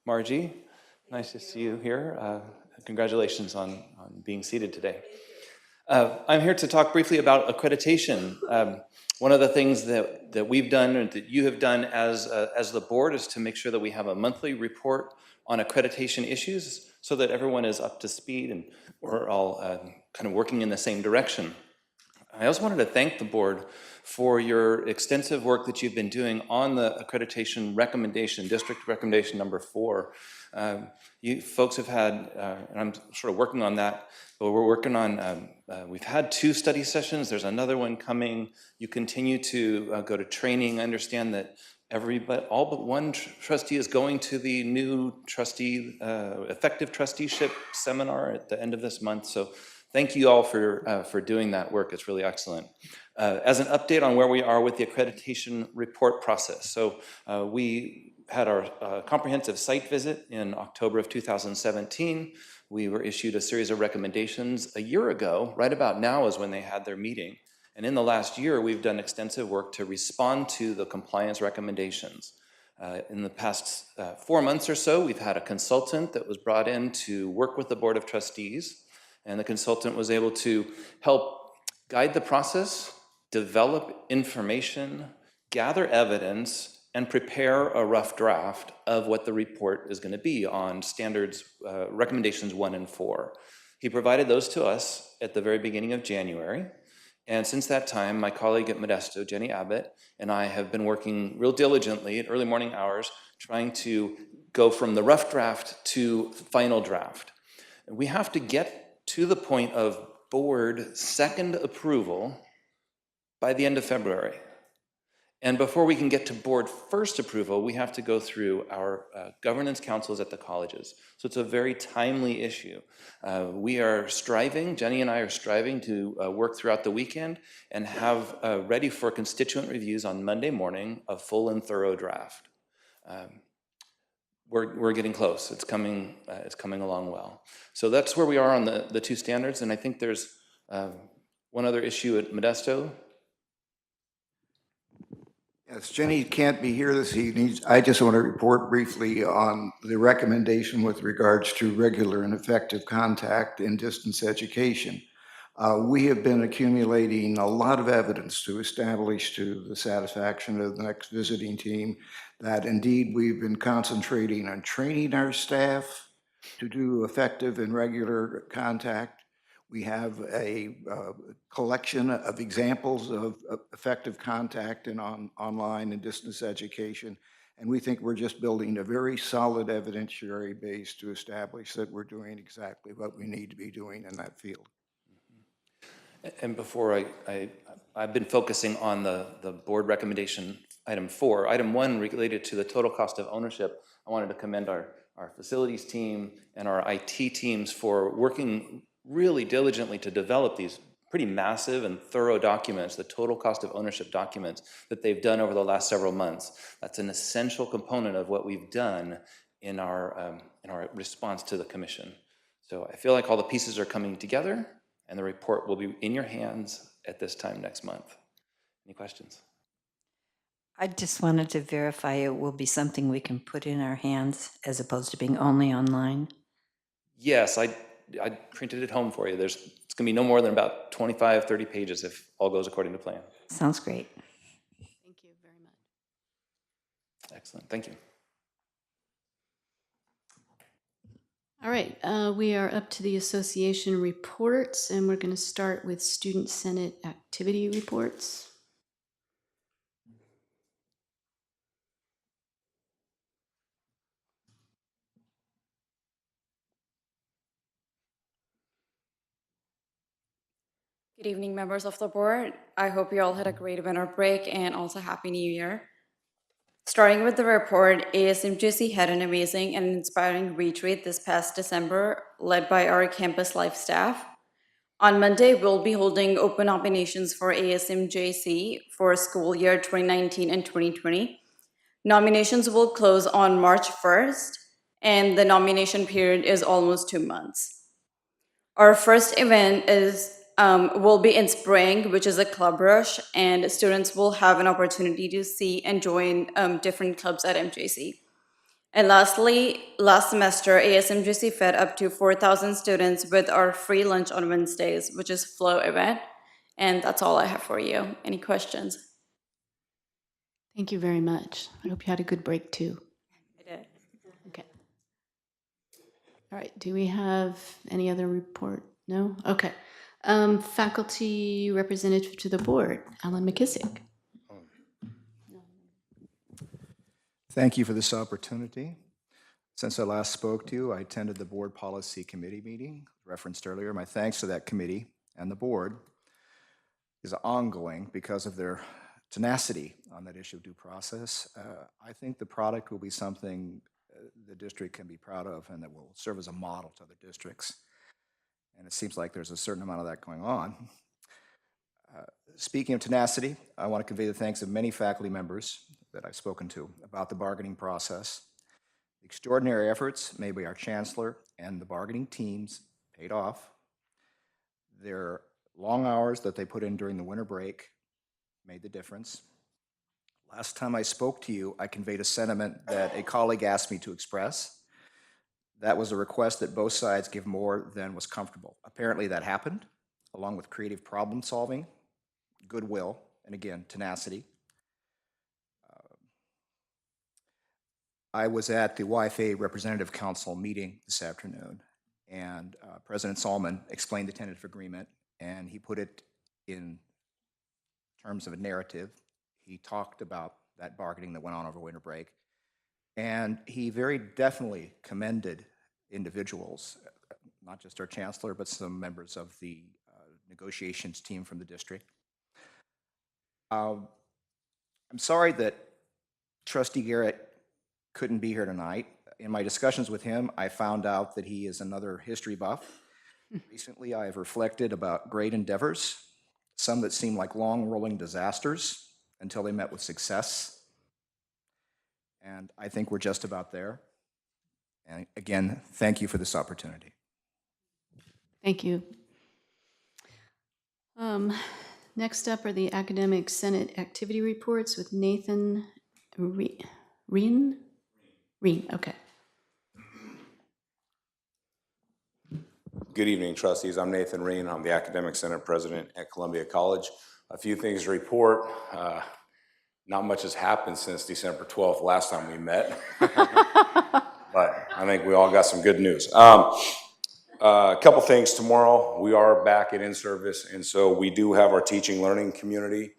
Margie. Nice to see you here. Congratulations on being seated today. I'm here to talk briefly about accreditation. One of the things that we've done and that you have done as the board is to make sure that we have a monthly report on accreditation issues so that everyone is up to speed and we're all kind of working in the same direction. I also wanted to thank the board for your extensive work that you've been doing on the accreditation recommendation, district recommendation number 4. You folks have had, and I'm sort of working on that, but we're working on, we've had 2 study sessions. There's another one coming. You continue to go to training. I understand that all but one trustee is going to the new trustee, effective trusteeship seminar at the end of this month. So thank you all for doing that work. It's really excellent. As an update on where we are with the accreditation report process. So we had our comprehensive site visit in October of 2017. We were issued a series of recommendations a year ago. Right about now is when they had their meeting. And in the last year, we've done extensive work to respond to the compliance recommendations. In the past 4 months or so, we've had a consultant that was brought in to work with the Board of Trustees. And the consultant was able to help guide the process, develop information, gather evidence, and prepare a rough draft of what the report is going to be on standards recommendations 1 and 4. He provided those to us at the very beginning of January. And since that time, my colleague at Modesto, Jenny Abbott, and I have been working real diligently at early morning hours, trying to go from the rough draft to final draft. And we have to get to the point of board second approval by the end of February. And before we can get to board first approval, we have to go through our governance councils at the colleges. So it's a very timely issue. We are striving, Jenny and I are striving to work throughout the weekend and have ready for constituent reviews on Monday morning a full and thorough draft. We're getting close. It's coming along well. So that's where we are on the 2 standards. And I think there's one other issue at Modesto. Yes, Jenny can't be here this evening. I just want to report briefly on the recommendation with regards to regular and effective contact in distance education. We have been accumulating a lot of evidence to establish to the satisfaction of the next visiting team that indeed we've been concentrating on training our staff to do effective and regular contact. We have a collection of examples of effective contact in online and distance education. And we think we're just building a very solid evidentiary base to establish that we're doing exactly what we need to be doing in that field. And before I've been focusing on the board recommendation item 4. Item 1 related to the total cost of ownership. I wanted to commend our facilities team and our IT teams for working really diligently to develop these pretty massive and thorough documents, the total cost of ownership documents that they've done over the last several months. That's an essential component of what we've done in our response to the commission. So I feel like all the pieces are coming together, and the report will be in your hands at this time next month. Any questions? I just wanted to verify it will be something we can put in our hands as opposed to being only online. Yes, I printed it home for you. It's going to be no more than about 25, 30 pages if all goes according to plan. Sounds great. Thank you very much. Excellent. Thank you. All right, we are up to the association reports, and we're going to start with Student Senate activity reports. Good evening, members of the board. I hope you all had a great winter break and also Happy New Year. Starting with the report, ASMGC had an amazing and inspiring retreat this past December, led by our campus life staff. On Monday, we'll be holding open nominations for ASMJC for school year 2019 and 2020. Nominations will close on March 1st, and the nomination period is almost 2 months. Our first event will be in spring, which is a club rush, and students will have an opportunity to see and join different clubs at MJC. And lastly, last semester, ASMGC fed up to 4,000 students with our free lunch on Wednesdays, which is Flow event. And that's all I have for you. Any questions? Thank you very much. I hope you had a good break too. I did. Okay. All right, do we have any other report? No? Okay. Faculty representative to the board, Alan McKissick. Thank you for this opportunity. Since I last spoke to you, I attended the Board Policy Committee meeting referenced earlier. My thanks to that committee and the board is ongoing because of their tenacity on that issue of due process. I think the product will be something the district can be proud of and that will serve as a model to other districts. And it seems like there's a certain amount of that going on. Speaking of tenacity, I want to convey the thanks of many faculty members that I've spoken to about the bargaining process. The extraordinary efforts made by our chancellor and the bargaining teams paid off. Their long hours that they put in during the winter break made the difference. Last time I spoke to you, I conveyed a sentiment that a colleague asked me to express. That was a request that both sides give more than was comfortable. Apparently that happened, along with creative problem solving, goodwill, and again, tenacity. I was at the YFA Representative Council meeting this afternoon, and President Salmon explained the tentative agreement, and he put it in terms of a narrative. He talked about that bargaining that went on over winter break, and he very definitely commended individuals, not just our chancellor, but some members of the negotiations team from the district. I'm sorry that Trustee Garrett couldn't be here tonight. In my discussions with him, I found out that he is another history buff. Recently, I have reflected about great endeavors, some that seem like long rolling disasters until they met with success. And I think we're just about there. And again, thank you for this opportunity. Thank you. Next up are the Academic Senate activity reports with Nathan Reen, okay. Good evening, trustees. I'm Nathan Reen. I'm the Academic Senate President at Columbia College. A few things to report. Not much has happened since December 12th, last time we met. But I think we all got some good news. A couple things tomorrow. We are back at in-service, and so we do have our teaching learning community,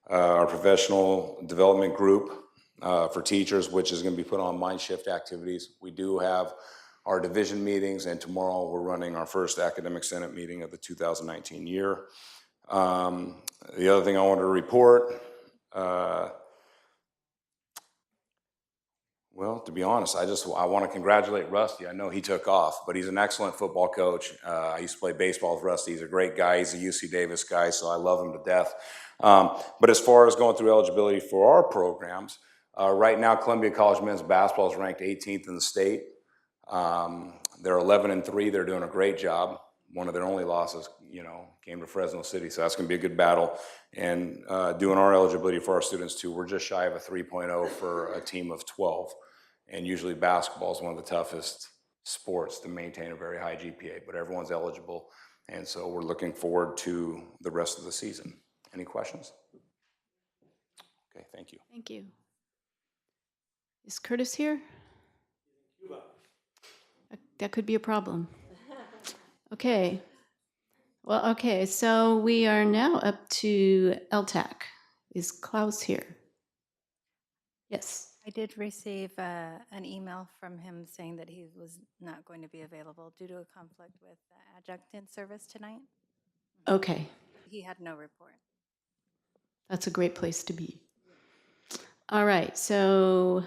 our professional development group for teachers, which is going to be put on mind shift activities. We do have our division meetings, and tomorrow we're running our first academic senate meeting of the 2019 year. The other thing I wanted to report, well, to be honest, I want to congratulate Rusty. I know he took off, but he's an excellent football coach. I used to play baseball with Rusty. He's a great guy. He's a UC Davis guy, so I love him to death. But as far as going through eligibility for our programs, right now Columbia College men's basketball is ranked 18th in the state. They're 11-3. They're doing a great job. One of their only losses, came to Fresno City, so that's going to be a good battle. And doing our eligibility for our students too, we're just shy of a 3.0 for a team of 12. And usually basketball is one of the toughest sports to maintain a very high GPA, but everyone's eligible. And so we're looking forward to the rest of the season. Any questions? Okay, thank you. Thank you. Is Curtis here? That could be a problem. Okay. Well, okay, so we are now up to LTAC. Is Klaus here? Yes. I did receive an email from him saying that he was not going to be available due to a conflict with adjuncted service tonight. Okay. He had no report. That's a great place to be. All right, so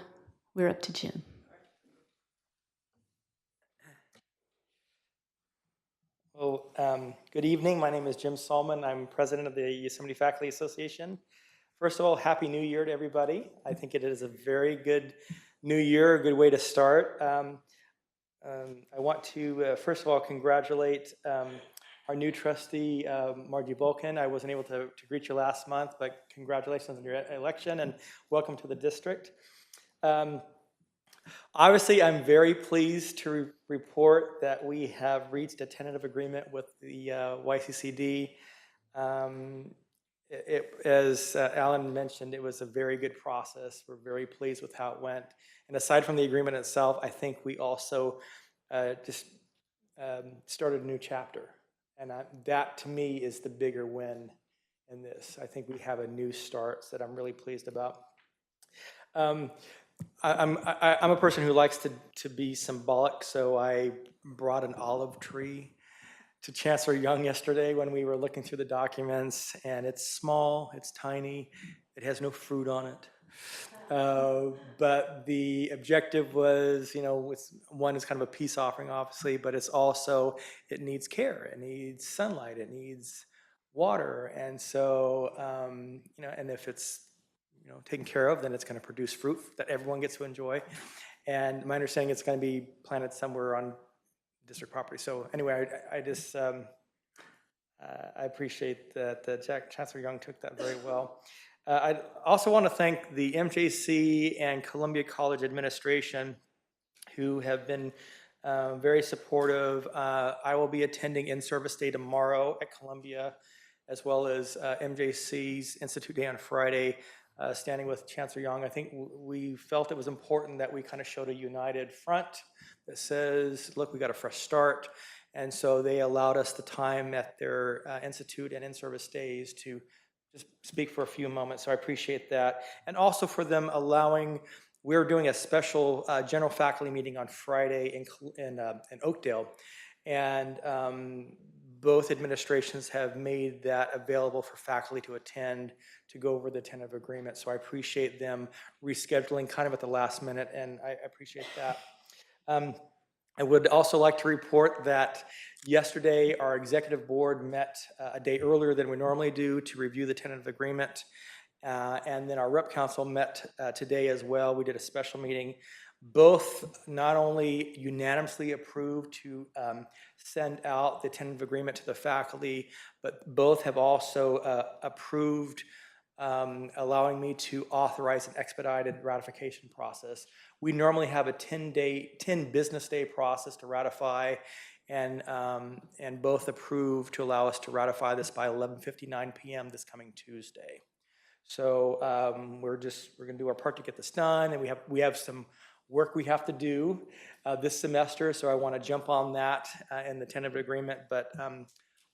we're up to Jim. Well, good evening. My name is Jim Salmon. I'm president of the Yosemite Faculty Association. First of all, Happy New Year to everybody. I think it is a very good new year, a good way to start. I want to, first of all, congratulate our new trustee, Margie Volkin. I wasn't able to greet you last month, but congratulations on your election and welcome to the district. Obviously, I'm very pleased to report that we have reached a tentative agreement with the YCCD. As Alan mentioned, it was a very good process. We're very pleased with how it went. And aside from the agreement itself, I think we also just started a new chapter. And that, to me, is the bigger win in this. I think we have a new start that I'm really pleased about. I'm a person who likes to be symbolic, so I brought an olive tree to Chancellor Young yesterday when we were looking through the documents, and it's small, it's tiny, it has no fruit on it. But the objective was, one is kind of a peace offering, obviously, but it's also, it needs care, it needs sunlight, it needs water, and so, and if it's, taken care of, then it's going to produce fruit that everyone gets to enjoy. And my understanding, it's going to be planted somewhere on district property. So anyway, I just, I appreciate that Chancellor Young took that very well. I also want to thank the MJC and Columbia College administration who have been very supportive. I will be attending In-Service Day tomorrow at Columbia, as well as MJC's Institute Day on Friday, standing with Chancellor Young. I think we felt it was important that we kind of showed a united front that says, look, we got a fresh start. And so they allowed us the time at their Institute and In-Service Days to just speak for a few moments, so I appreciate that. And also for them allowing, we're doing a special general faculty meeting on Friday in Oakdale, and both administrations have made that available for faculty to attend to go over the tentative agreement, so I appreciate them rescheduling kind of at the last minute, and I appreciate that. I would also like to report that yesterday our executive board met a day earlier than we normally do to review the tentative agreement. And then our rep council met today as well. We did a special meeting. Both not only unanimously approved to send out the tentative agreement to the faculty, but both have also approved allowing me to authorize an expedited ratification process. We normally have a 10 business day process to ratify, and both approved to allow us to ratify this by 11:59 p.m. this coming Tuesday. So we're going to do our part to get this done, and we have some work we have to do this semester. So I want to jump on that in the tentative agreement, but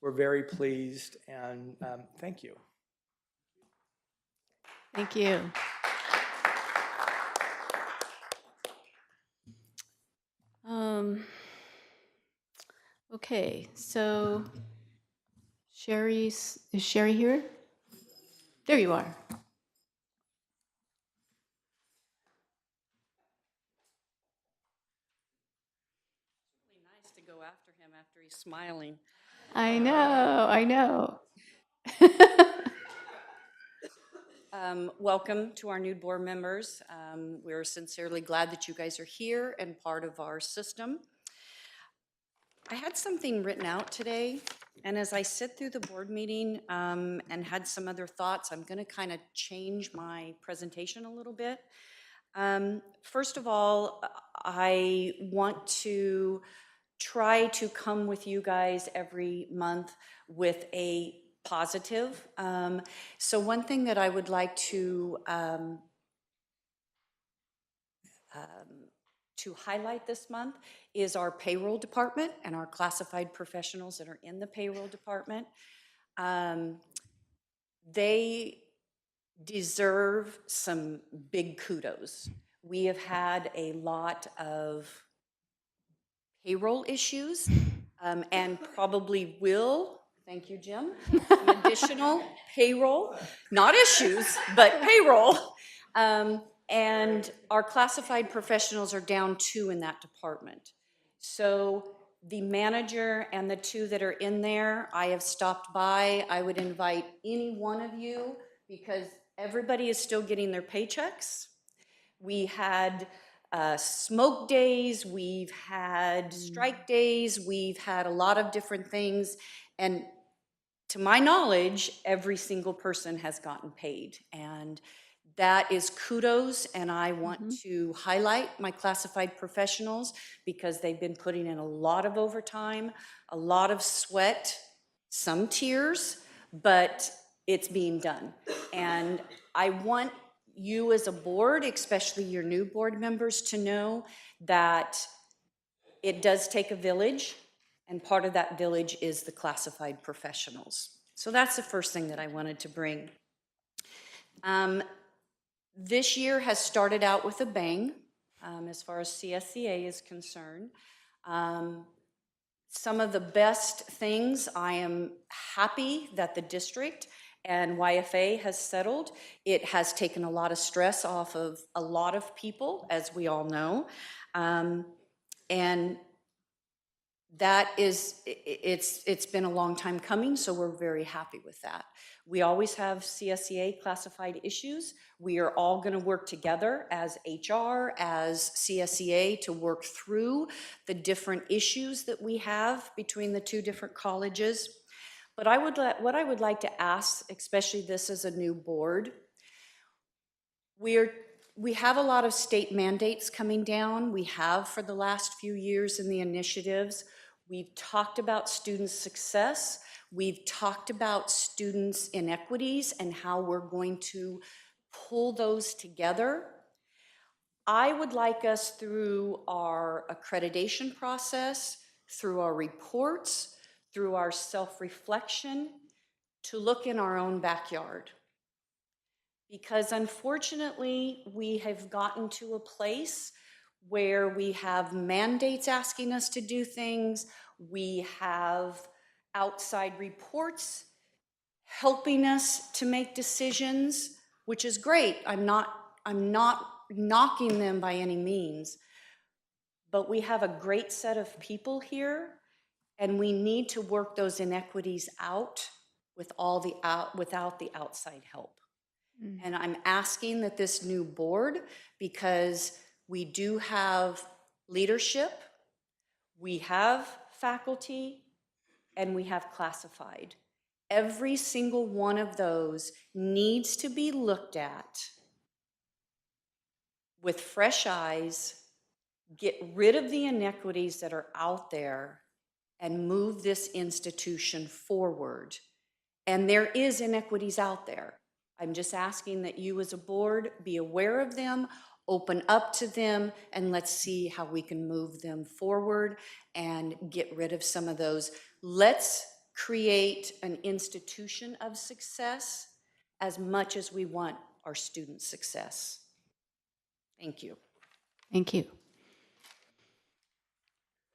we're very pleased, and thank you. Thank you. Okay, so is Sherry here? There you are. Really nice to go after him after he's smiling. I know. Welcome to our new board members. We're sincerely glad that you guys are here and part of our system. I had something written out today, and as I sit through the board meeting and had some other thoughts, I'm going to kind of change my presentation a little bit. First of all, I want to try to come with you guys every month with a positive. So one thing that I would like to highlight this month is our payroll department and our classified professionals that are in the payroll department. They deserve some big kudos. We have had a lot of payroll issues and probably will, thank you, Jim, some additional payroll, not issues, but payroll. And our classified professionals are down 2 in that department. So the manager and the 2 that are in there, I have stopped by. I would invite any one of you, because everybody is still getting their paychecks. We had smoke days, we've had strike days, we've had a lot of different things, and to my knowledge, every single person has gotten paid, and that is kudos, and I want to highlight my classified professionals because they've been putting in a lot of overtime, a lot of sweat, some tears, but it's being done. And I want you as a board, especially your new board members, to know that it does take a village, And part of that village is the classified professionals. So that's the first thing that I wanted to bring. This year has started out with a bang as far as CSCA is concerned. Some of the best things, I am happy that the district and YFA has settled. It has taken a lot of stress off of a lot of people, as we all know. And that is, it's been a long time coming, so we're very happy with that. We always have CSCA classified issues. We are all going to work together as HR, as CSCA to work through the different issues that we have between the two different colleges. But what I would like to ask, especially this as a new board, we have a lot of state mandates coming down. We have for the last few years in the initiatives. We've talked about student success. We've talked about students' inequities and how we're going to pull those together. I would like us, through our accreditation process, through our reports, through our self-reflection, to look in our own backyard. Because unfortunately, we have gotten to a place where we have mandates asking us to do things, we have outside reports helping us to make decisions, which is great. I'm not knocking them by any means, but we have a great set of people here, and we need to work those inequities out without the outside help. And I'm asking that this new board, because we do have leadership, we have faculty, and we have classified. Every single one of those needs to be looked at with fresh eyes, get rid of the inequities that are out there, and move this institution forward. And there is inequities out there. I'm just asking that you as a board be aware of them, open up to them, and let's see how we can move them forward and get rid of some of those. Let's create an institution of success as much as we want our student success. Thank you. Thank you.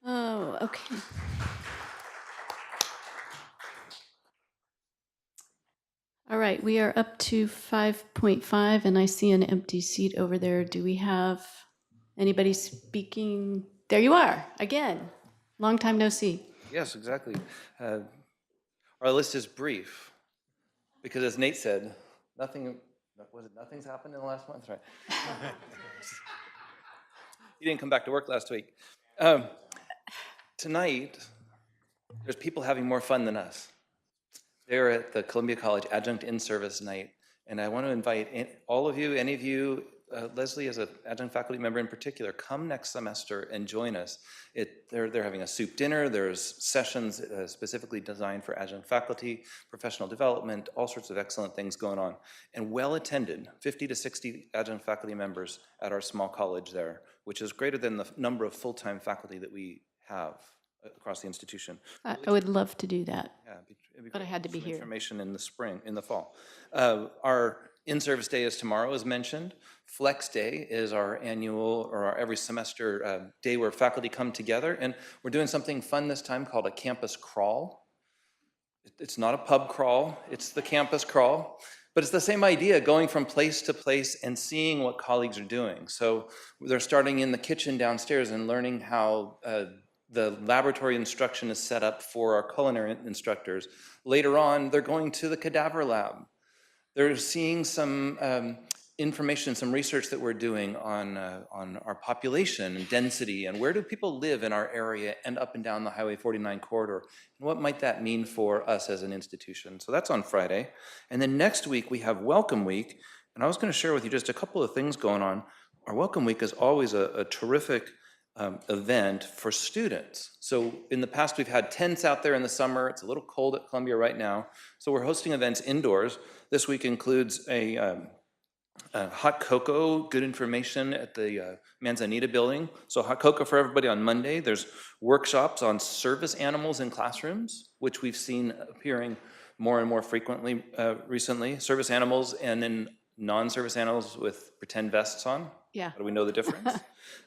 Oh, okay. All right, we are up to 5.5, and I see an empty seat over there. Do we have anybody speaking? There you are, again. Long time no see. Yes, exactly. Our list is brief because, as Nate said, nothing's happened in the last month, right? You didn't come back to work last week. Tonight, there's people having more fun than us. They're at the Columbia College Adjunct In-Service Night, and I want to invite all of you, any of you, Leslie as an adjunct faculty member in particular, come next semester and join us. They're having a soup dinner, there's sessions specifically designed for adjunct faculty, professional development, all sorts of excellent things going on, and well attended, 50 to 60 adjunct faculty members at our small college there, which is greater than the number of full-time faculty that we have across the institution. I would love to do that, Yeah, but I had to be here. Information in the fall. Our in-service day is tomorrow, as mentioned. Flex Day is our annual, or our every semester day where faculty come together, and we're doing something fun this time called a campus crawl. It's not a pub crawl, it's the campus crawl, but it's the same idea, going from place to place and seeing what colleagues are doing. So they're starting in the kitchen downstairs and learning how the laboratory instruction is set up for our culinary instructors. Later on, they're going to the cadaver lab. They're seeing some information, some research that we're doing on our population and density, and where do people live in our area and up and down the Highway 49 corridor, and what might that mean for us as an institution. So that's on Friday. And then next week, we have Welcome Week, and I was going to share with you just a couple of things going on. Our Welcome Week is always a terrific event for students. So in the past, we've had tents out there in the summer. It's a little cold at Columbia right now. So we're hosting events indoors. This week includes a Hot cocoa, good information at the Manzanita building. So hot cocoa for everybody on Monday. There's workshops on service animals in classrooms, which we've seen appearing more and more frequently recently. Service animals and then non-service animals with pretend vests on. Yeah. How do we know the difference?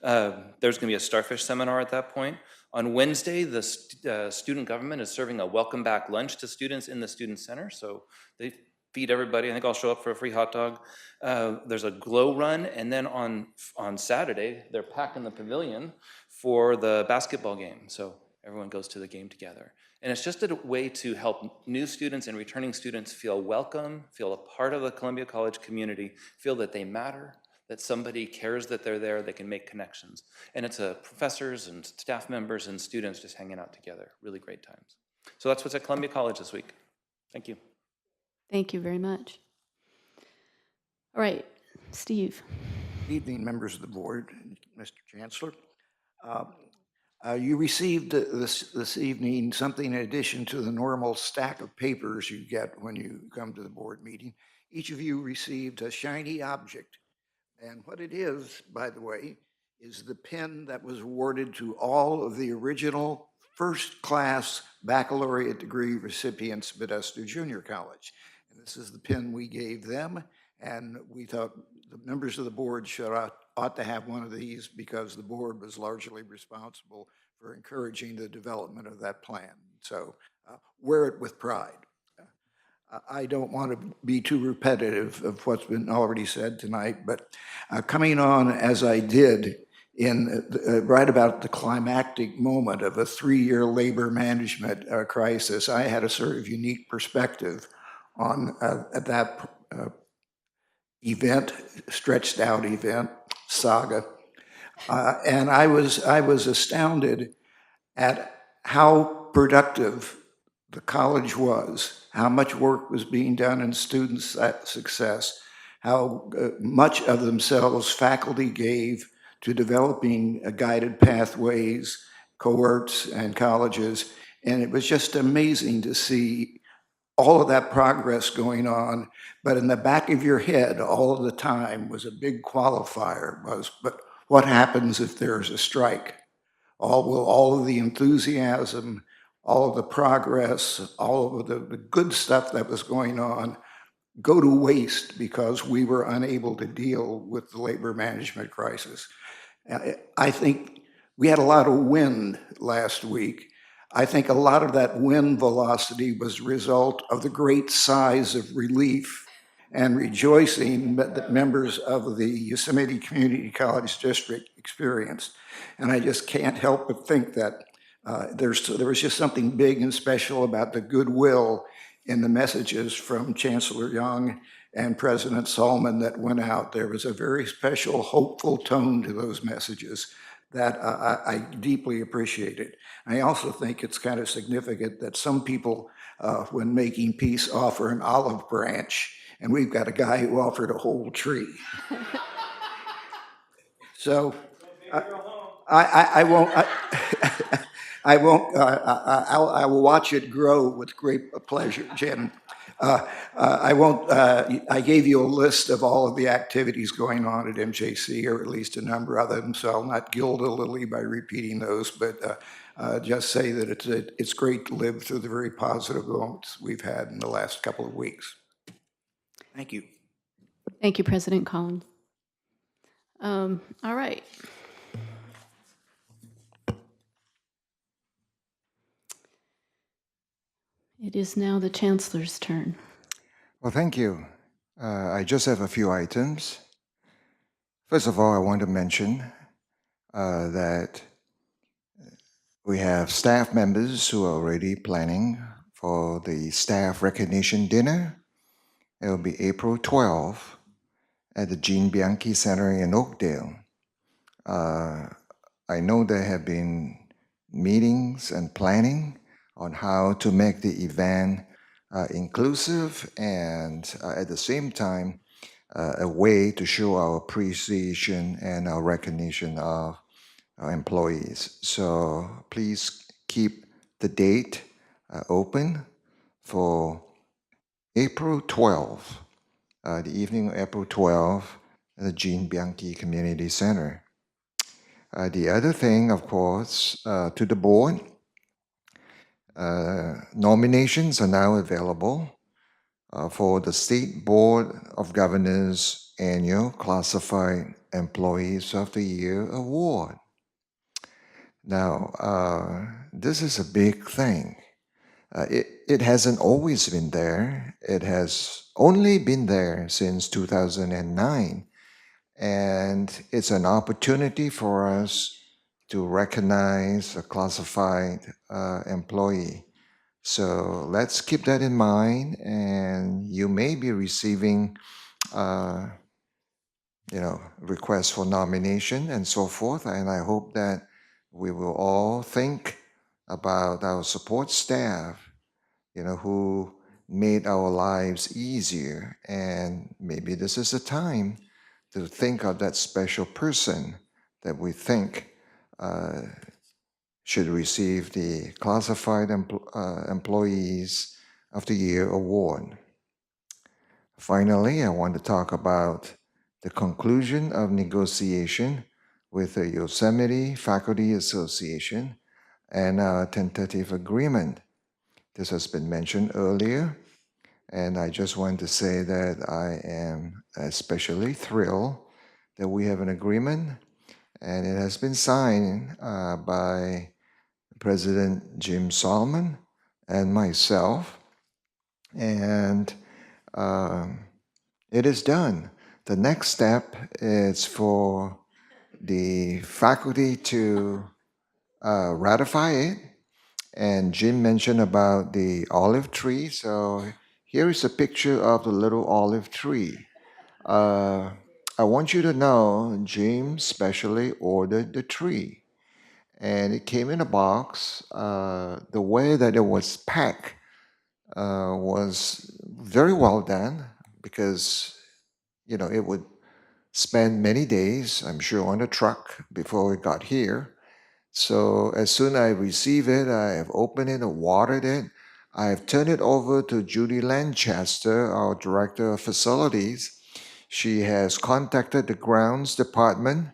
There's going to be a starfish seminar at that point. On Wednesday, the student government is serving a welcome back lunch to students in the student center. So they feed everybody. I think I'll show up for a free hot dog. There's a glow run, and then on Saturday, they're packing the pavilion for the basketball game. So everyone goes to the game together. And it's just a way to help new students and returning students feel welcome, feel a part of the Columbia College community, feel that they matter, that somebody cares that they're there, they can make connections. And it's professors and staff members and students just hanging out together. Really great times. So that's what's at Columbia College this week. Thank you. Thank you very much. All right, Steve. Good evening, members of the board, Mr. Chancellor. You received this evening something in addition to the normal stack of papers you get when you come to the board meeting. Each of you received a shiny object. And what it is, by the way, is the pin that was awarded to all of the original first-class baccalaureate degree recipients at Modesto Junior College. And this is the pin we gave them, and we thought the members of the board ought to have one of these because the board was largely responsible for encouraging the development of that plan. So wear it with pride. I don't want to be too repetitive of what's been already said tonight, but coming on as I did in right about the climactic moment of a 3-year labor management crisis, I had a sort of unique perspective on that event, stretched out event, saga. And I was astounded at how productive the college was, how much work was being done in student success, how much of themselves faculty gave to developing guided pathways, cohorts, and colleges. And it was just amazing to see all of that progress going on. But in the back of your head all of the time was a big qualifier, but what happens if there's a strike? All of the enthusiasm, all of the progress, all of the good stuff that was going on go to waste because we were unable to deal with the labor management crisis. I think we had a lot of wind last week. I think a lot of that wind velocity was a result of the great sighs of relief and rejoicing that members of the Yosemite Community College District experienced. And I just can't help but think that there was just something big and special about the goodwill in the messages from Chancellor Young and President Salman that went out. There was a very special, hopeful tone to those messages that I deeply appreciated. I also think it's kind of significant that some people, when making peace, offer an olive branch, and we've got a guy who offered a whole tree. So I won't. I will watch it grow with great pleasure, Jen. I won't. I gave you a list of all of the activities going on at MJC, or at least a number of them. So I'll not gild a lily by repeating those, but just say that it's great to live through the very positive moments we've had in the last couple of weeks. Thank you. Thank you, President Collins. All right. It is now the Chancellor's turn. Well, thank you. I just have a few items. First of all, I want to mention that we have staff members who are already planning for the staff recognition dinner. It will be April 12th at the Jean Bianchi Center in Oakdale. I know there have been meetings and planning on how to make the event inclusive and at the same time a way to show our appreciation and our recognition of our employees. So please keep the date open for April 12th the evening of April 12th at the Jean Bianchi Community Center. The other thing, of course, to the board, nominations are now available for the State Board of Governors Annual Classified Employees of the Year Award. Now, this is a big thing. It hasn't always been there. It has only been there since 2009. And it's an opportunity for us to recognize a classified employee. So let's keep that in mind, and you may be receiving, requests for nomination and so forth. And I hope that we will all think about our support staff, who made our lives easier. And maybe this is the time to think of that special person that we think should receive the Classified Employees of the Year award. Finally, I want to talk about the conclusion of negotiation with the Yosemite Faculty Association and a tentative agreement. This has been mentioned earlier, and I just want to say that I am especially thrilled that we have an agreement, and it has been signed by President Jim Solomon and myself, and it is done. The next step is for the faculty to ratify it. And Jim mentioned about the olive tree. So here is a picture of the little olive tree. I want you to know Jim specially ordered the tree. And it came in a box. The way that it was packed was very well done because, it would spend many days, I'm sure, on the truck before it got here. So as soon as I receive it, I have opened it and watered it. I have turned it over to Judy Lancaster, our Director of Facilities. She has contacted the Grounds Department,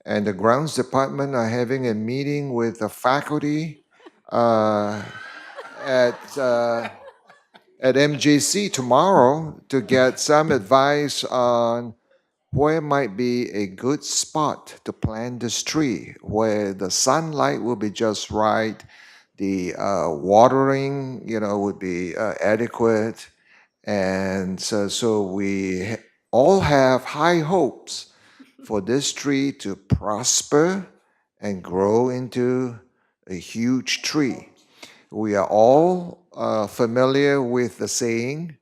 and the Grounds Department are having a meeting with the faculty at MJC tomorrow to get some advice on where might be a good spot to plant this tree, where the sunlight will be just right, the watering, would be adequate, and so we all have high hopes for this tree to prosper and grow into a huge tree. We are all familiar with the saying,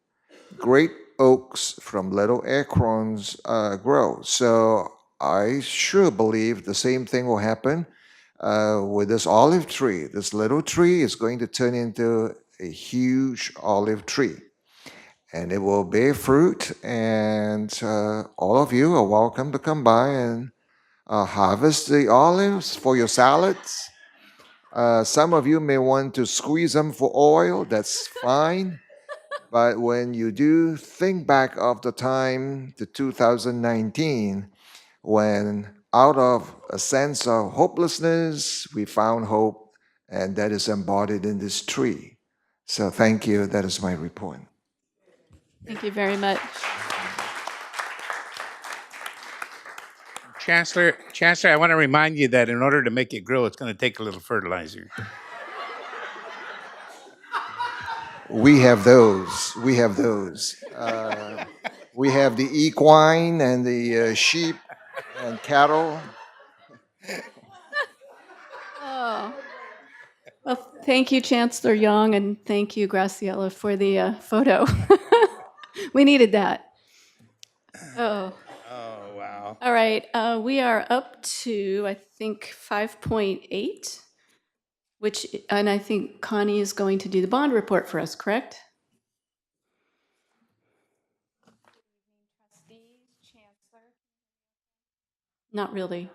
great oaks from little acorns grow. So I sure believe the same thing will happen with this olive tree. This little tree is going to turn into a huge olive tree. And it will bear fruit, and all of you are welcome to come by and harvest the olives for your salads. Some of you may want to squeeze them for oil, that's fine. But when you do think back of the time to 2019, when out of a sense of hopelessness, we found hope, and that is embodied in this tree. So thank you. That is my report. Thank you very much. Chancellor, I want to remind you that in order to make it grow, it's going to take a little fertilizer. We have those. We have those. We have the equine and the sheep and cattle. Oh. Well, thank you, Chancellor Young, and thank you, Graciela, for the photo. We needed that. Oh. Oh, wow. All right, we are up to, I think, 5.8, and I think Connie is going to do the bond report for us, correct? Not really.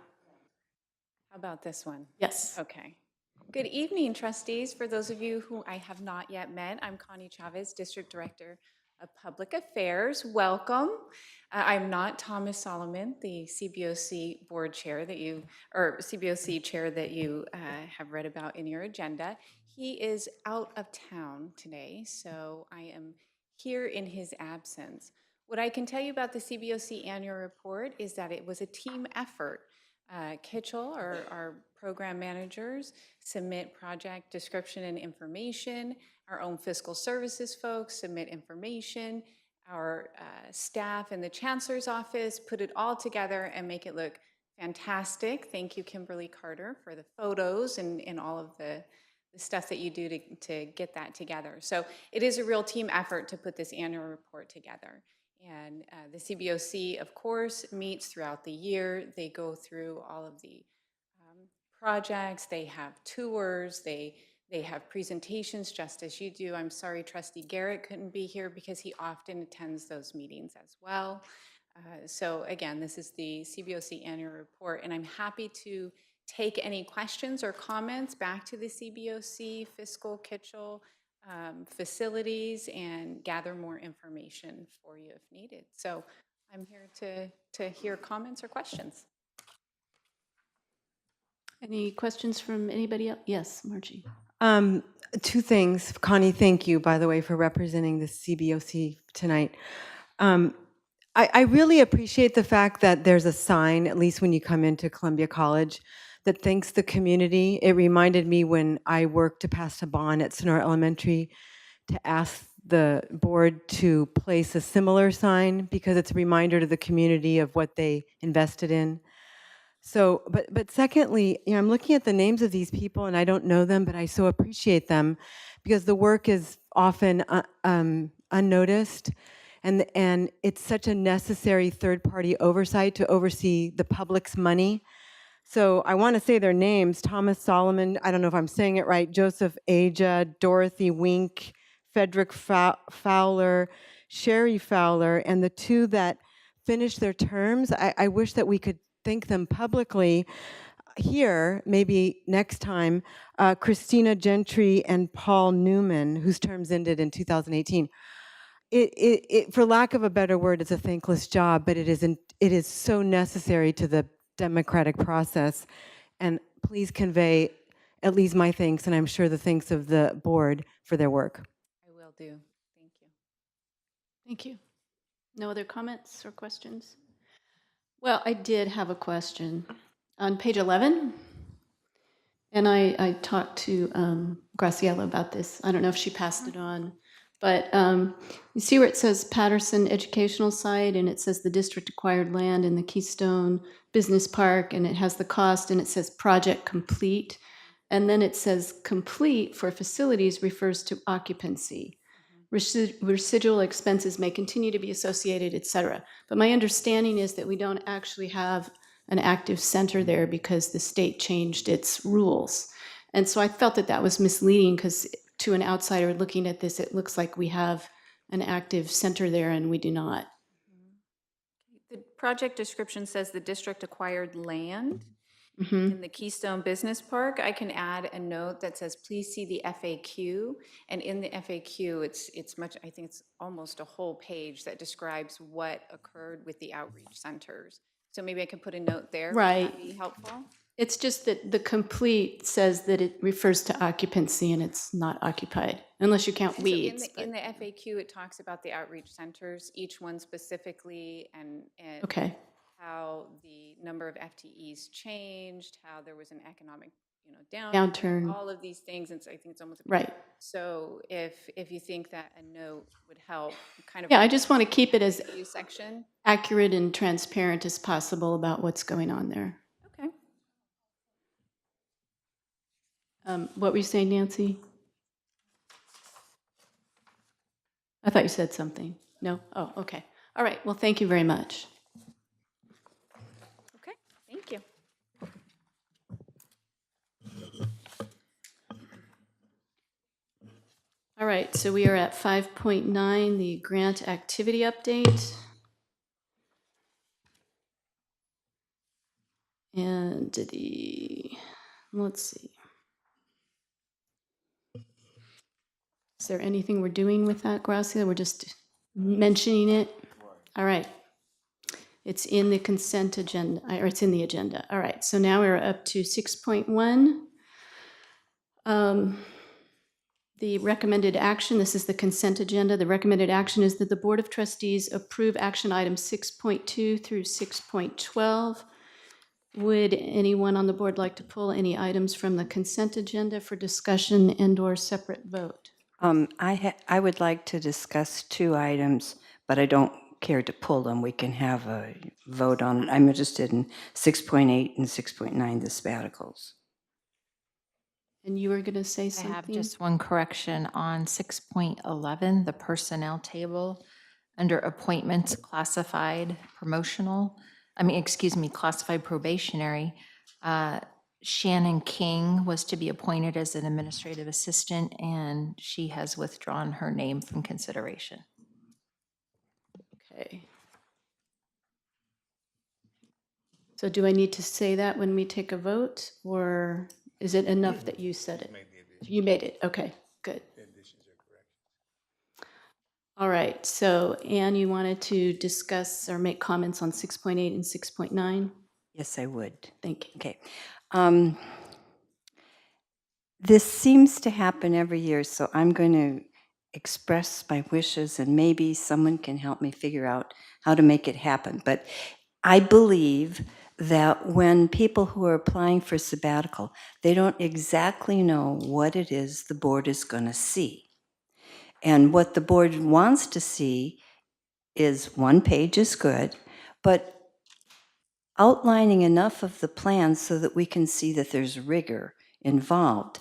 How about this one? Yes. Okay. Good evening, trustees. For those of you who I have not yet met, I'm Connie Chavez, District Director of Public Affairs. Welcome. I'm not Thomas Solomon, the CBOC board chair that you, or CBOC chair that you have read about in your agenda. He is out of town today, so I am here in his absence. What I can tell you about the CBOC annual report is that it was a team effort. Kitchell, our program managers, submit project description and information. Our own fiscal services folks submit information. Our staff in the chancellor's office put it all together and make it look fantastic. Thank you, Kimberly Carter, for the photos and all of the stuff that you do to get that together. So it is a real team effort to put this annual report together. And the CBOC, of course, meets throughout the year. They go through all of the projects. They have tours. They have presentations, just as you do. I'm sorry Trustee Garrett couldn't be here because he often attends those meetings as well. So again, this is the CBOC annual report, and I'm happy to take any questions or comments back to the CBOC, Fiscal, Kitchell, facilities, and gather more information for you if needed. So I'm here to hear comments or questions. Any questions from anybody else? Yes, Margie. Two things. Connie, thank you, by the way, for representing the CBOC tonight. I really appreciate the fact that there's a sign, at least when you come into Columbia College, that thanks the community. It reminded me when I worked to pass a bond at Sonora Elementary to ask the board to place a similar sign because it's a reminder to the community of what they invested in. So, but secondly, you know, I'm looking at the names of these people and I don't know them, but I so appreciate them because the work is often unnoticed, and it's such a necessary third-party oversight to oversee the public's money. So I want to say their names: Thomas Solomon, I don't know if I'm saying it right, Joseph Aja, Dorothy Wink, Frederick Fowler, Sherry Fowler, and the two that finished their terms. I wish that we could thank them publicly here, maybe next time, Christina Gentry and Paul Newman, whose terms ended in 2018. For lack of a better word, it's a thankless job, but it is so necessary to the democratic process. And please convey at least my thanks, and I'm sure the thanks of the board for their work. I will do. Thank you. Thank you. No other comments or questions? Well, I did have a question. On page 11, and I talked to Graciela about this. I don't know if she passed it on, but you see where it says Patterson Educational Site, and it says the district acquired land in the Keystone Business Park, and it has the cost, and it says project complete. And then it says complete for facilities refers to occupancy. Residual expenses may continue to be associated, et cetera. But my understanding is that we don't actually have an active center there because the state changed its rules. And so I felt that that was misleading because to an outsider looking at this, it looks like we have an active center there and we do not. The project description says the district acquired land in the Keystone Business Park. I can add a note that says, please see the FAQ. And in the FAQ, it's much, I think it's almost a whole page that describes what occurred with the outreach centers. So maybe I could put a note there. Right. Would that be helpful? It's just that the complete says that it refers to occupancy and it's not occupied, unless you count weeds. So in the FAQ, it talks about the outreach centers, each one specifically, and Okay. how the number of FTEs changed, how there was an economic, Downturn. all of these things. And so I think it's almost Right. So if you think that a note would help, kind of. Yeah, I just want to keep it as section. accurate and transparent as possible about what's going on there. Okay. What were you saying, Nancy? I thought you said something. No? Oh, okay. All right. Well, thank you very much. Okay, thank you. All right, so we are at 5.9, the grant activity update. And let's see. Is there anything we're doing with that, Gracia? We're just mentioning it? All right. It's in the consent agenda, or it's in the agenda. All right, so now we're up to 6.1. The recommended action, this is the consent agenda. The recommended action is that the Board of Trustees approve action items 6.2 through 6.12. Would anyone on the board like to pull any items from the consent agenda for discussion and/or separate vote? I would like to discuss 2 items, but I don't care to pull them. We can have a vote on it. I'm interested in 6.8 and 6.9, the sabbaticals. And you were going to say I something? have just one correction on 6.11, the personnel table, under appointments classified promotional, classified probationary. Shannon King was to be appointed as an administrative assistant, and she has withdrawn her name from consideration. Okay. So do I need to say that when we take a vote, or is it enough that you said it? You made it, okay, good. All right, so Anne, you wanted to discuss or make comments on 6.8 and 6.9? Yes, I would. Thank you. Okay. This seems to happen every year, so I'm going to express my wishes, and maybe someone can help me figure out how to make it happen. But I believe that when people who are applying for sabbatical, they don't exactly know what it is the board is going to see. And what the board wants to see is 1 page is good, but outlining enough of the plan so that we can see that there's rigor involved.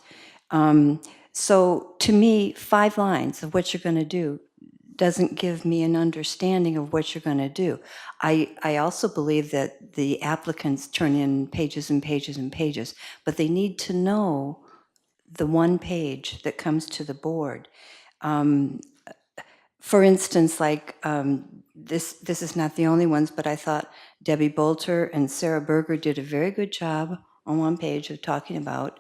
So to me, 5 lines of what you're going to do doesn't give me an understanding of what you're going to do. I also believe that the applicants turn in pages and pages and pages, but they need to know the 1 page that comes to the board. For instance, like this is not the only ones, but I thought Debbie Bolter and Sarah Berger did a very good job on 1 page of talking about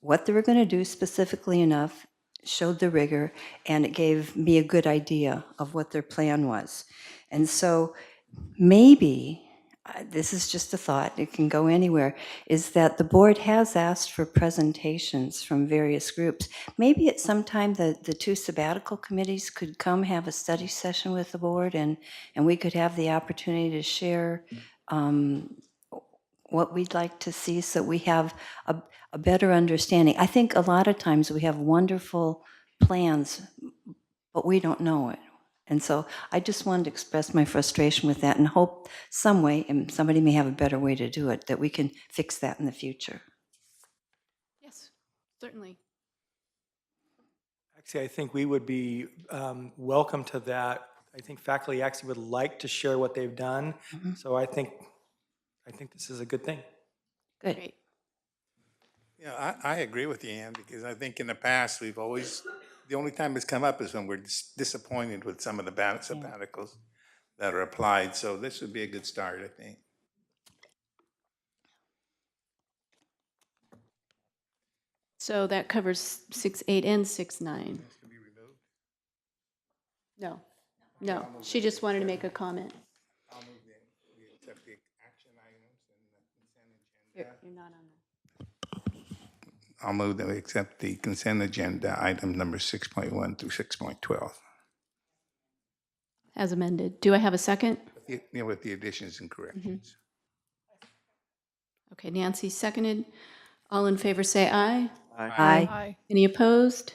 what they were going to do specifically enough, showed the rigor, and it gave me a good idea of what their plan was. And so maybe, this is just a thought, it can go anywhere, is that the board has asked for presentations from various groups. Maybe at some time the 2 sabbatical committees could come have a study session with the board, and we could have the opportunity to share what we'd like to see so we have a better understanding. I think a lot of times we have wonderful plans, but we don't know it. And so I just wanted to express my frustration with that and hope some way, and somebody may have a better way to do it, that we can fix that in the future. Yes, certainly. Actually, I think we would be welcome to that. I think faculty actually would like to share what they've done. So I think this is a good thing. Good. Great. Yeah, I agree with you, Ann, because I think in the past, we've always, the only time it's come up is when we're disappointed with some of the sabbaticals that are applied. So this would be a good start, I think. So that covers 6.8 and 6.9. No, no, she just wanted to make a comment. I'll move we accept the action items and the consent agenda. You're not on I'll move that we accept the consent agenda, item number 6.1 through 6.12. as amended. Do I have a second? With the additions and corrections. Okay, Nancy seconded. All in favor say aye. Aye. Any opposed?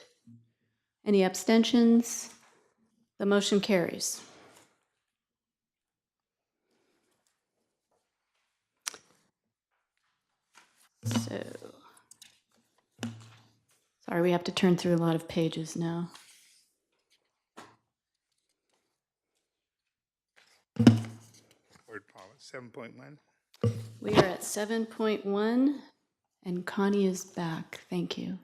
Any abstentions? The motion carries. So, sorry, we have to turn through a lot of pages now. Word policy 7.1. We are at 7.1, and Connie is back. Thank you.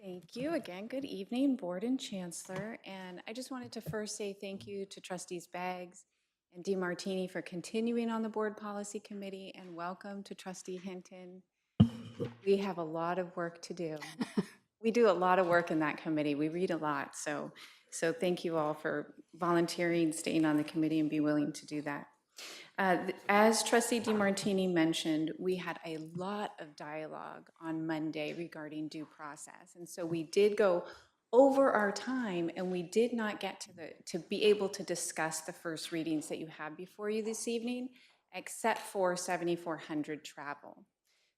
Thank you again. Good evening, Board and Chancellor. And I just wanted to first say thank you to Trustees Baggs and DeMartini for continuing on the Board Policy Committee, and welcome to Trustee Hinton. We have a lot of work to do. we do a lot of work in that committee. We read a lot, so thank you all for volunteering, staying on the committee, and be willing to do that. As Trustee DeMartini mentioned, we had a lot of dialogue on Monday regarding due process, and so we did go over our time, and we did not get to be able to discuss the first readings that you have before you this evening, except for 7400 travel.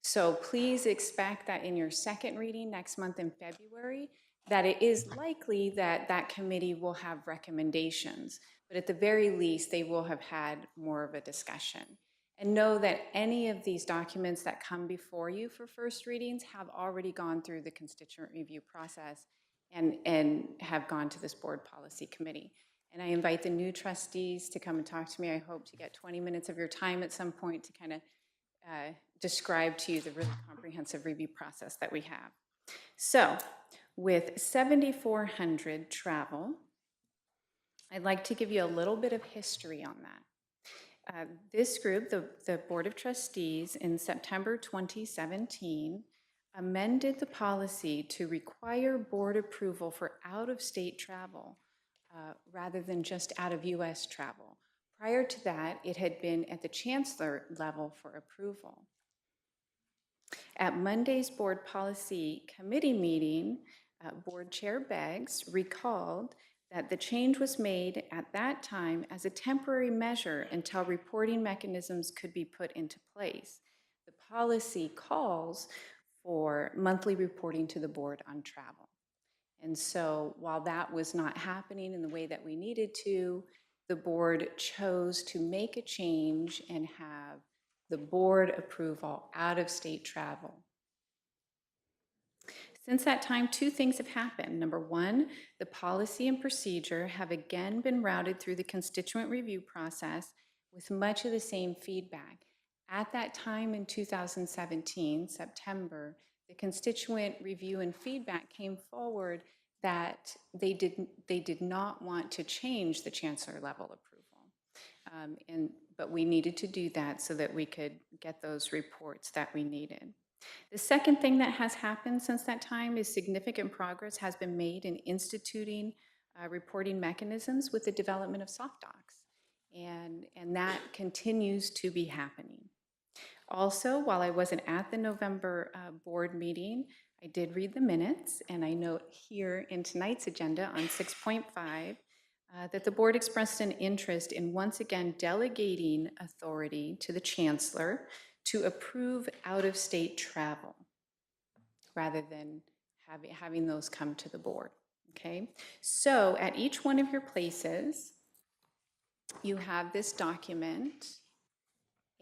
So please expect that in your second reading next month in February, that it is likely that that committee will have recommendations, but at the very least, they will have had more of a discussion. And know that any of these documents that come before you for first readings have already gone through the constituent review process and have gone to this board policy committee. And I invite the new trustees to come and talk to me. I hope to get 20 minutes of your time at some point to kind of describe to you the really comprehensive review process that we have. So with 7400 travel, I'd like to give you a little bit of history on that. This group, the Board of Trustees, in September 2017, amended the policy to require board approval for out-of-state travel rather than just out-of-US travel. Prior to that, it had been at the chancellor level for approval. At Monday's board policy committee meeting, Board Chair Beggs recalled that the change was made at that time as a temporary measure until reporting mechanisms could be put into place. The policy calls for monthly reporting to the board on travel. And so while that was not happening in the way that we needed to, the board chose to make a change and have the board approve all out-of-state travel. Since that time, two things have happened. Number one, the policy and procedure have again been routed through the constituent review process with much of the same feedback. At that time in 2017, September, the constituent review and feedback came forward that they did not want to change the chancellor level approval. But we needed to do that so that we could get those reports that we needed. The second thing that has happened since that time is significant progress has been made in instituting reporting mechanisms with the development of soft docs, and that continues to be happening. Also, while I wasn't at the November board meeting, I did read the minutes, and I note here in tonight's agenda on 6.5 that the board expressed an interest in once again delegating authority to the chancellor to approve out-of-state travel rather than having those come to the board, okay? So at each one of your places, you have this document,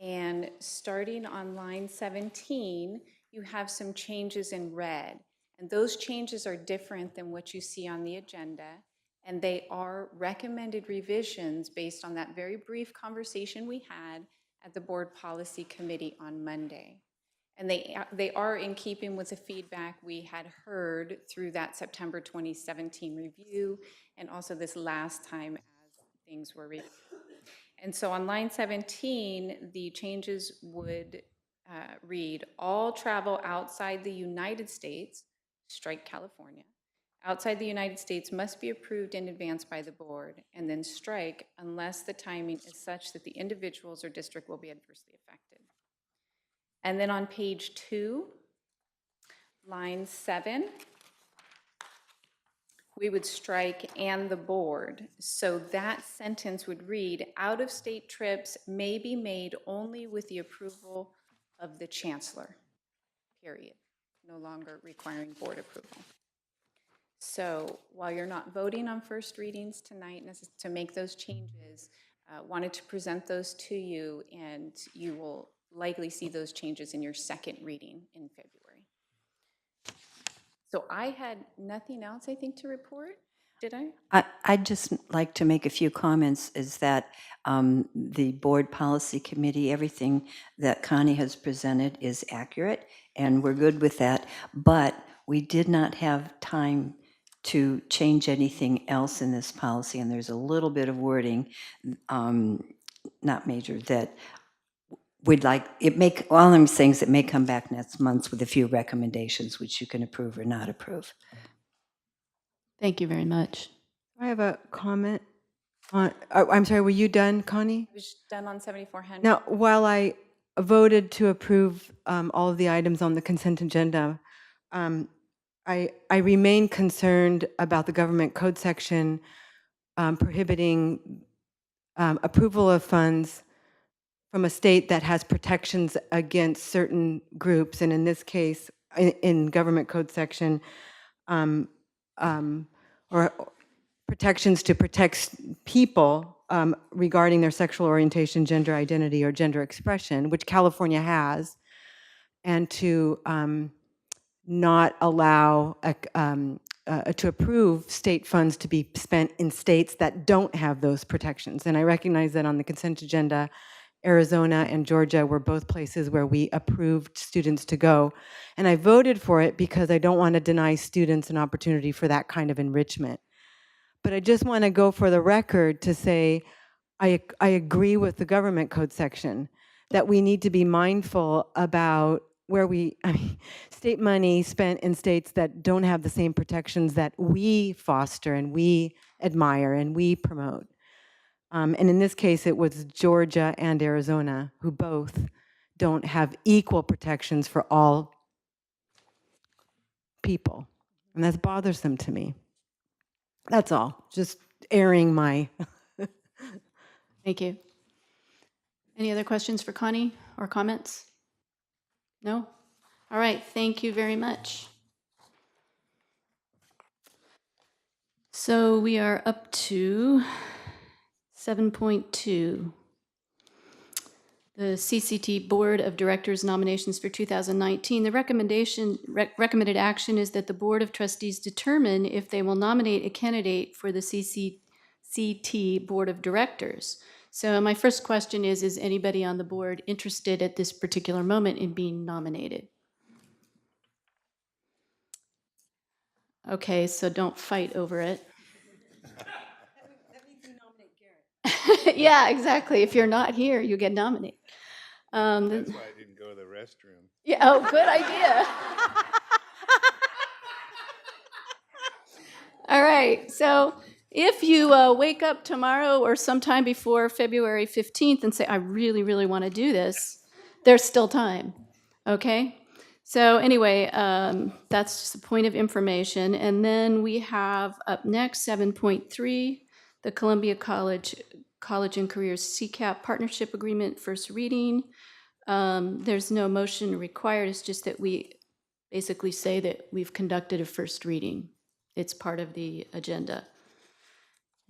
and starting on line 17, you have some changes in red, and those changes are different than what you see on the agenda, and they are recommended revisions based on that very brief conversation we had at the board policy committee on Monday. And they are in keeping with the feedback we had heard through that September 2017 review, and also this last time as things were reviewed. And so on line 17, the changes would read, all travel outside the United States, strike California, outside the United States must be approved in advance by the board, and then strike unless the timing is such that the individuals or district will be adversely affected. And then on page 2, line 7, we would strike and the board. So that sentence would read, out-of-state trips may be made only with the approval of the chancellor, period. No longer requiring board approval. So while you're not voting on first readings tonight to make those changes, wanted to present those to you, and you will likely see those changes in your second reading in February. So I had nothing else, I think, to report. Did I? I'd just like to make a few comments, is that the board policy committee, everything that Connie has presented is accurate, and we're good with that, but we did not have time to change anything else in this policy, and there's a little bit of wording, not major, that we'd like, all I'm saying is it may come back next month with a few recommendations, which you can approve or not approve. Thank you very much. I have a comment on, I'm sorry, were you done, Connie? I was done on 7400. Now, while I voted to approve all of the items on the consent agenda, I remain concerned about the government code section prohibiting approval of funds from a state that has protections against certain groups, and in this case, in government code section, or protections to protect people regarding their sexual orientation, gender identity, or gender expression, which California has, and to not allow to approve state funds to be spent in states that don't have those protections. And I recognize that on the consent agenda, Arizona and Georgia were both places where we approved students to go. And I voted for it because I don't want to deny students an opportunity for that kind of enrichment. But I just want to go for the record to say I agree with the government code section that we need to be mindful about where state money spent in states that don't have the same protections that we foster and we admire and we promote. And in this case, it was Georgia and Arizona who both don't have equal protections for all people. And that's bothersome to me. That's all. Just airing my... Thank you. Any other questions for Connie or comments? No? All right, thank you very much. So we are up to 7.2. The CCT Board of Directors nominations for 2019. The recommended action is that the Board of Trustees determine if they will nominate a candidate for the CCT Board of Directors. So my first question is anybody on the board interested at this particular moment in being nominated? Okay, so don't fight over it. Yeah, exactly. If you're not here, you get nominated. That's why I didn't go to the restroom. Yeah, oh, good idea. All right, so if you wake up tomorrow or sometime before February 15th and say, I really, really want to do this, there's still time, okay? So anyway, that's just a point of information. And then we have up next 7.3, the Columbia College and Careers CCAP Partnership Agreement, first reading. There's no motion required, it's just that we basically say that we've conducted a first reading. It's part of the agenda.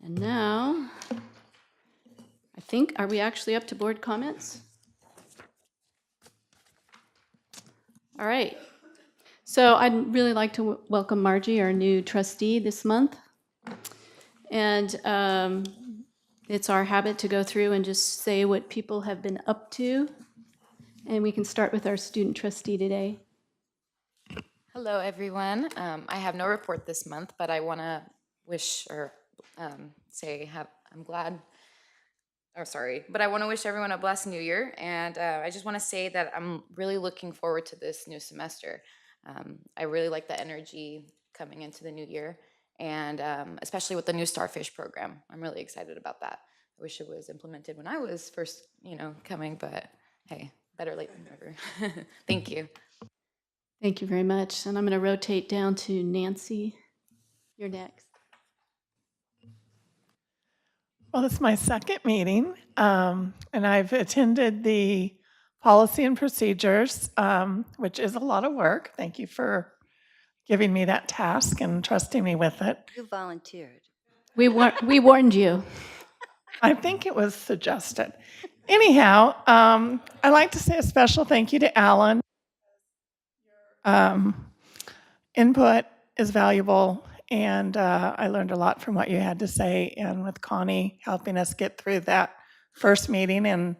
And now, I think, are we actually up to board comments? All right. So I'd really like to welcome Margie, our new trustee this month. And it's our habit to go through and just say what people have been up to. And we can start with our student trustee today. Hello, everyone. I have no report this month, but I want to wish or say I'm glad. Oh, sorry, but I want to wish everyone a blessed new year. And I just want to say that I'm really looking forward to this new semester. I really like the energy coming into the new year, and especially with the new Starfish program. I'm really excited about that. I wish it was implemented when I was first, coming, but hey, better late than never. Thank you. Thank you very much. And I'm going to rotate down to Nancy. You're next. Well, it's my second meeting, and I've attended the policy and procedures, which is a lot of work. Thank you for giving me that task and trusting me with it. You volunteered. We warned you. I think it was suggested. Anyhow, I'd like to say a special thank you to Alan. Input is valuable, and I learned a lot from what you had to say, and with Connie helping us get through that first meeting, and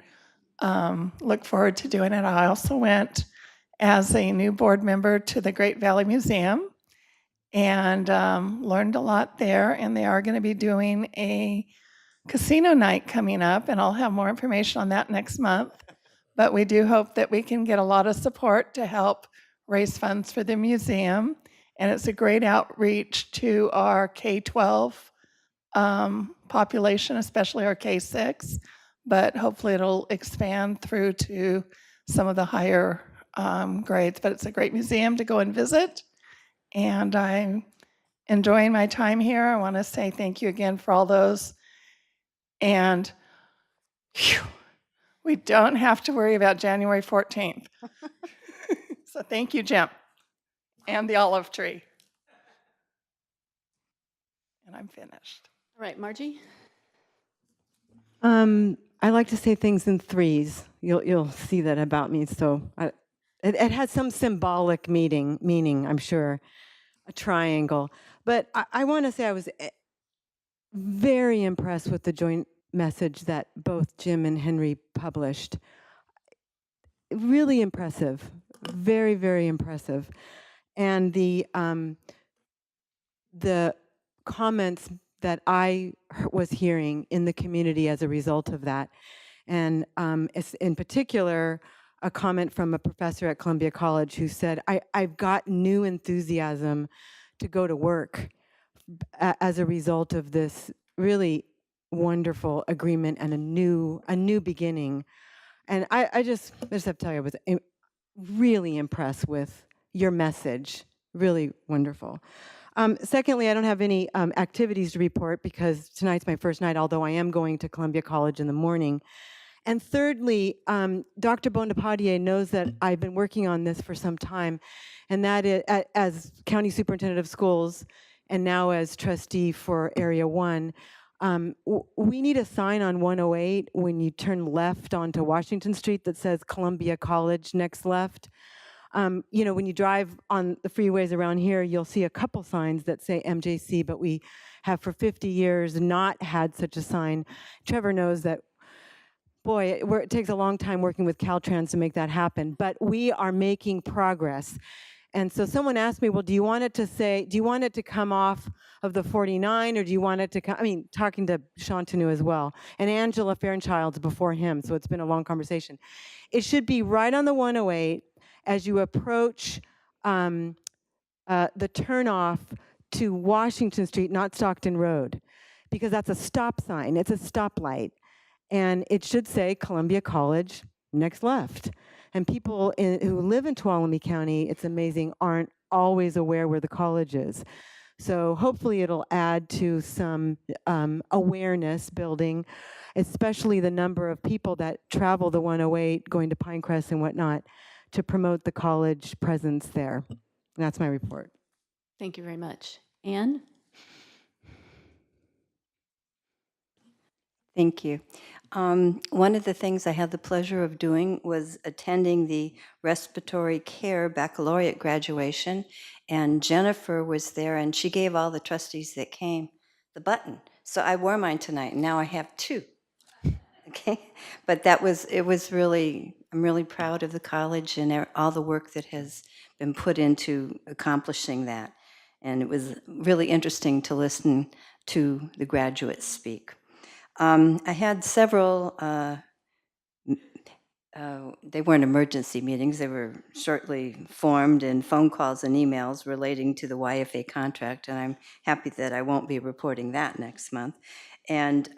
look forward to doing it. I also went as a new board member to the Great Valley Museum and learned a lot there, and they are going to be doing a casino night coming up, and I'll have more information on that next month. but we do hope that we can get a lot of support to help raise funds for the museum. And it's a great outreach to our K-12 population, especially our K-6, but hopefully it'll expand through to some of the higher grades. But it's a great museum to go and visit, and I'm enjoying my time here. I want to say thank you again for all those. And phew, we don't have to worry about January 14th. So thank you, Jim, and the olive tree. And I'm finished. All right, Margie? I like to say things in threes. You'll see that about me. So it has some symbolic meaning, I'm sure, a triangle. But I want to say I was very impressed with the joint message that both Jim and Henry published. Really impressive, very, very impressive. And the comments that I was hearing in the community as a result of that. And in particular, a comment from a professor at Columbia College who said, I've got new enthusiasm to go to work as a result of this really wonderful agreement and a new beginning. And I just have to tell you, I was really impressed with your message. Really wonderful. Secondly, I don't have any activities to report because tonight's my first night, although I am going to Columbia College in the morning. And thirdly, Dr. Bonaparte knows that I've been working on this for some time, and that is, as County Superintendent of Schools and now as trustee for Area 1, we need a sign on 108 when you turn left onto Washington Street that says Columbia College next left. You know, when you drive on the freeways around here, you'll see a couple signs that say MJC, but we have for 50 years not had such a sign. Trevor knows that, boy, it takes a long time working with Caltrans to make that happen, but we are making progress. And so someone asked me, well, do you want it to come off of the 49, or do you want it to come, I mean, talking to Shantanu as well, and Angela Fairchild's before him, so it's been a long conversation. It should be right on the 108 as you approach the turnoff to Washington Street, not Stockton Road, because that's a stop sign, it's a stoplight. And it should say Columbia College next left. And people who live in Tuolumne County, it's amazing, aren't always aware where the college is. So hopefully it'll add to some awareness building, especially the number of people that travel the 108 going to Pinecrest and whatnot to promote the college presence there. And that's my report. Thank you very much. Anne? Thank you. One of the things I had the pleasure of doing was attending the respiratory care baccalaureate graduation, and Jennifer was there, and she gave all the trustees that came the button. So I wore mine tonight, and now I have two. Okay, but it was really, I'm really proud of the college and all the work that has been put into accomplishing that. And it was really interesting to listen to the graduates speak. I had several, they weren't emergency meetings, they were shortly formed, and phone calls and emails relating to the YFA contract, and I'm happy that I won't be reporting that next month. And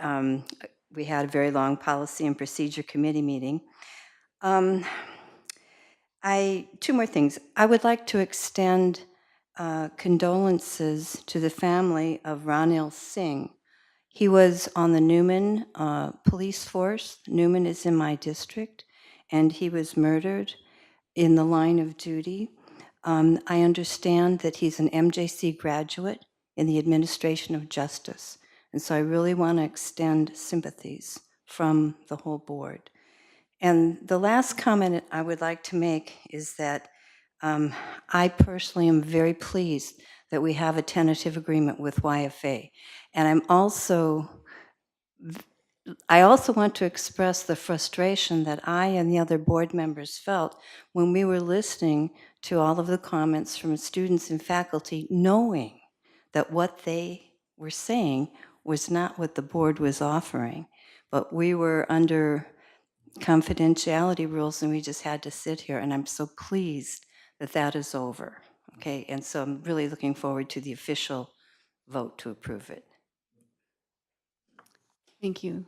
we had a very long policy and procedure committee meeting. Two more things. I would like to extend condolences to the family of Ranil Singh. He was on the Newman police force. Newman is in my district, and he was murdered in the line of duty. I understand that he's an MJC graduate in the administration of justice, and so I really want to extend sympathies from the whole board. And the last comment I would like to make is that I personally am very pleased that we have a tentative agreement with YFA. And I also want to express the frustration that I and the other board members felt when we were listening to all of the comments from students and faculty, knowing that what they were saying was not what the board was offering. But we were under confidentiality rules, and we just had to sit here, and I'm so pleased that that is over, okay? And so I'm really looking forward to the official vote to approve it. Thank you.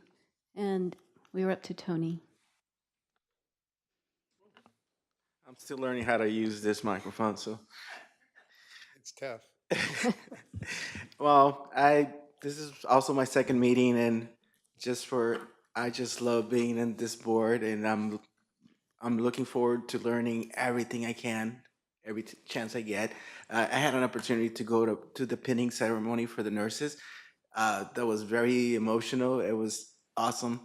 And we were up to Tony. I'm still learning how to use this microphone, so. It's tough. Well, this is also my second meeting, and I just love being in this board, and I'm looking forward to learning everything I can, every chance I get. I had an opportunity to go to the pinning ceremony for the nurses. That was very emotional. It was awesome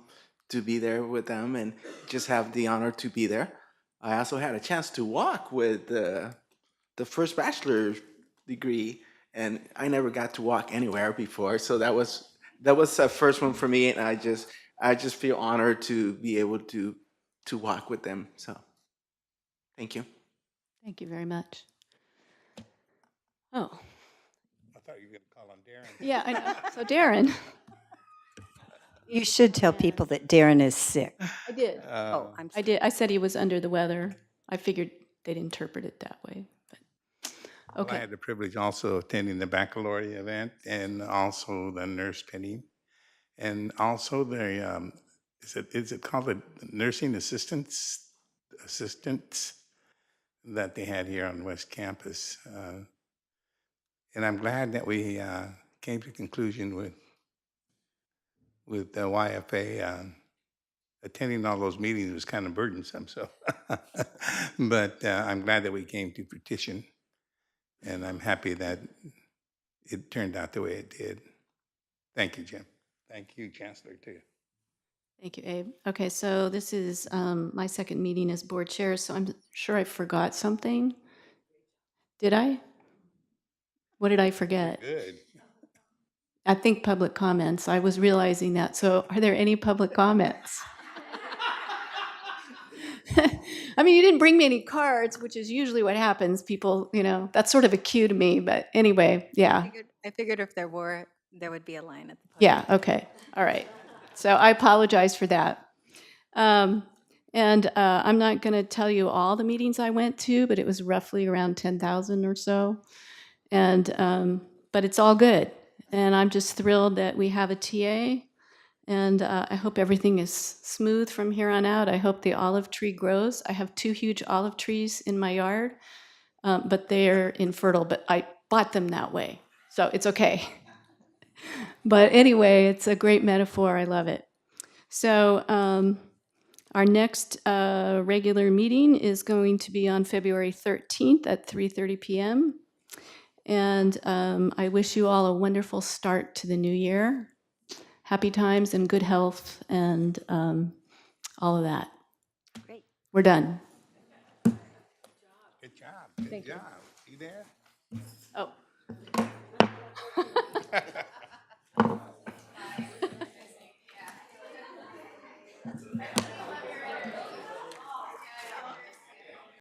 to be there with them and just have the honor to be there. I also had a chance to walk with the first bachelor's degree, and I never got to walk anywhere before, so that was a first one for me, and I just feel honored to be able to walk with them. So, thank you. Thank you very much. Oh, I thought you were going to call on Darren. yeah, I know. So Darren. You should tell people that Darren is sick. I did. I did. I said he was under the weather. I figured they'd interpret it that way. But Well, okay. I had the privilege also of attending the baccalaureate event and also the nurse pinning, and also the is it called the nursing assistants that they had here on West Campus, and I'm glad that we came to a conclusion with the YFA. Attending all those meetings was kind of burdensome, so but I'm glad that we came to petition, and I'm happy that it turned out the way it did. Thank you, Jim. Thank you, Chancellor, too. Thank you, Abe. Okay, so this is my second meeting as board chair, so I'm sure I forgot something. Did I? What did I forget? Good. I think public comments. I was realizing that. So are there any public comments? I mean, you didn't bring me any cards, which is usually what happens. People, that's sort of a cue to me. But anyway, yeah. I figured if there were, there would be a line at the podium. Yeah, okay. All right. So I apologize for that. And I'm not going to tell you all the meetings I went to, but it was roughly around 10,000 or so. And but it's all good. And I'm just thrilled that we have a TA. And I hope everything is smooth from here on out. I hope the olive tree grows. I have 2 huge olive trees in my yard, but they're infertile, but I bought them that way. So it's okay. But anyway, it's a great metaphor. I love it. So our next regular meeting is going to be on February 13th at 3:30 p.m. And I wish you all a wonderful start to the new year. Happy times and good health and all of that. Great. We're done. Good job. Good Thank you. job. You there? Oh.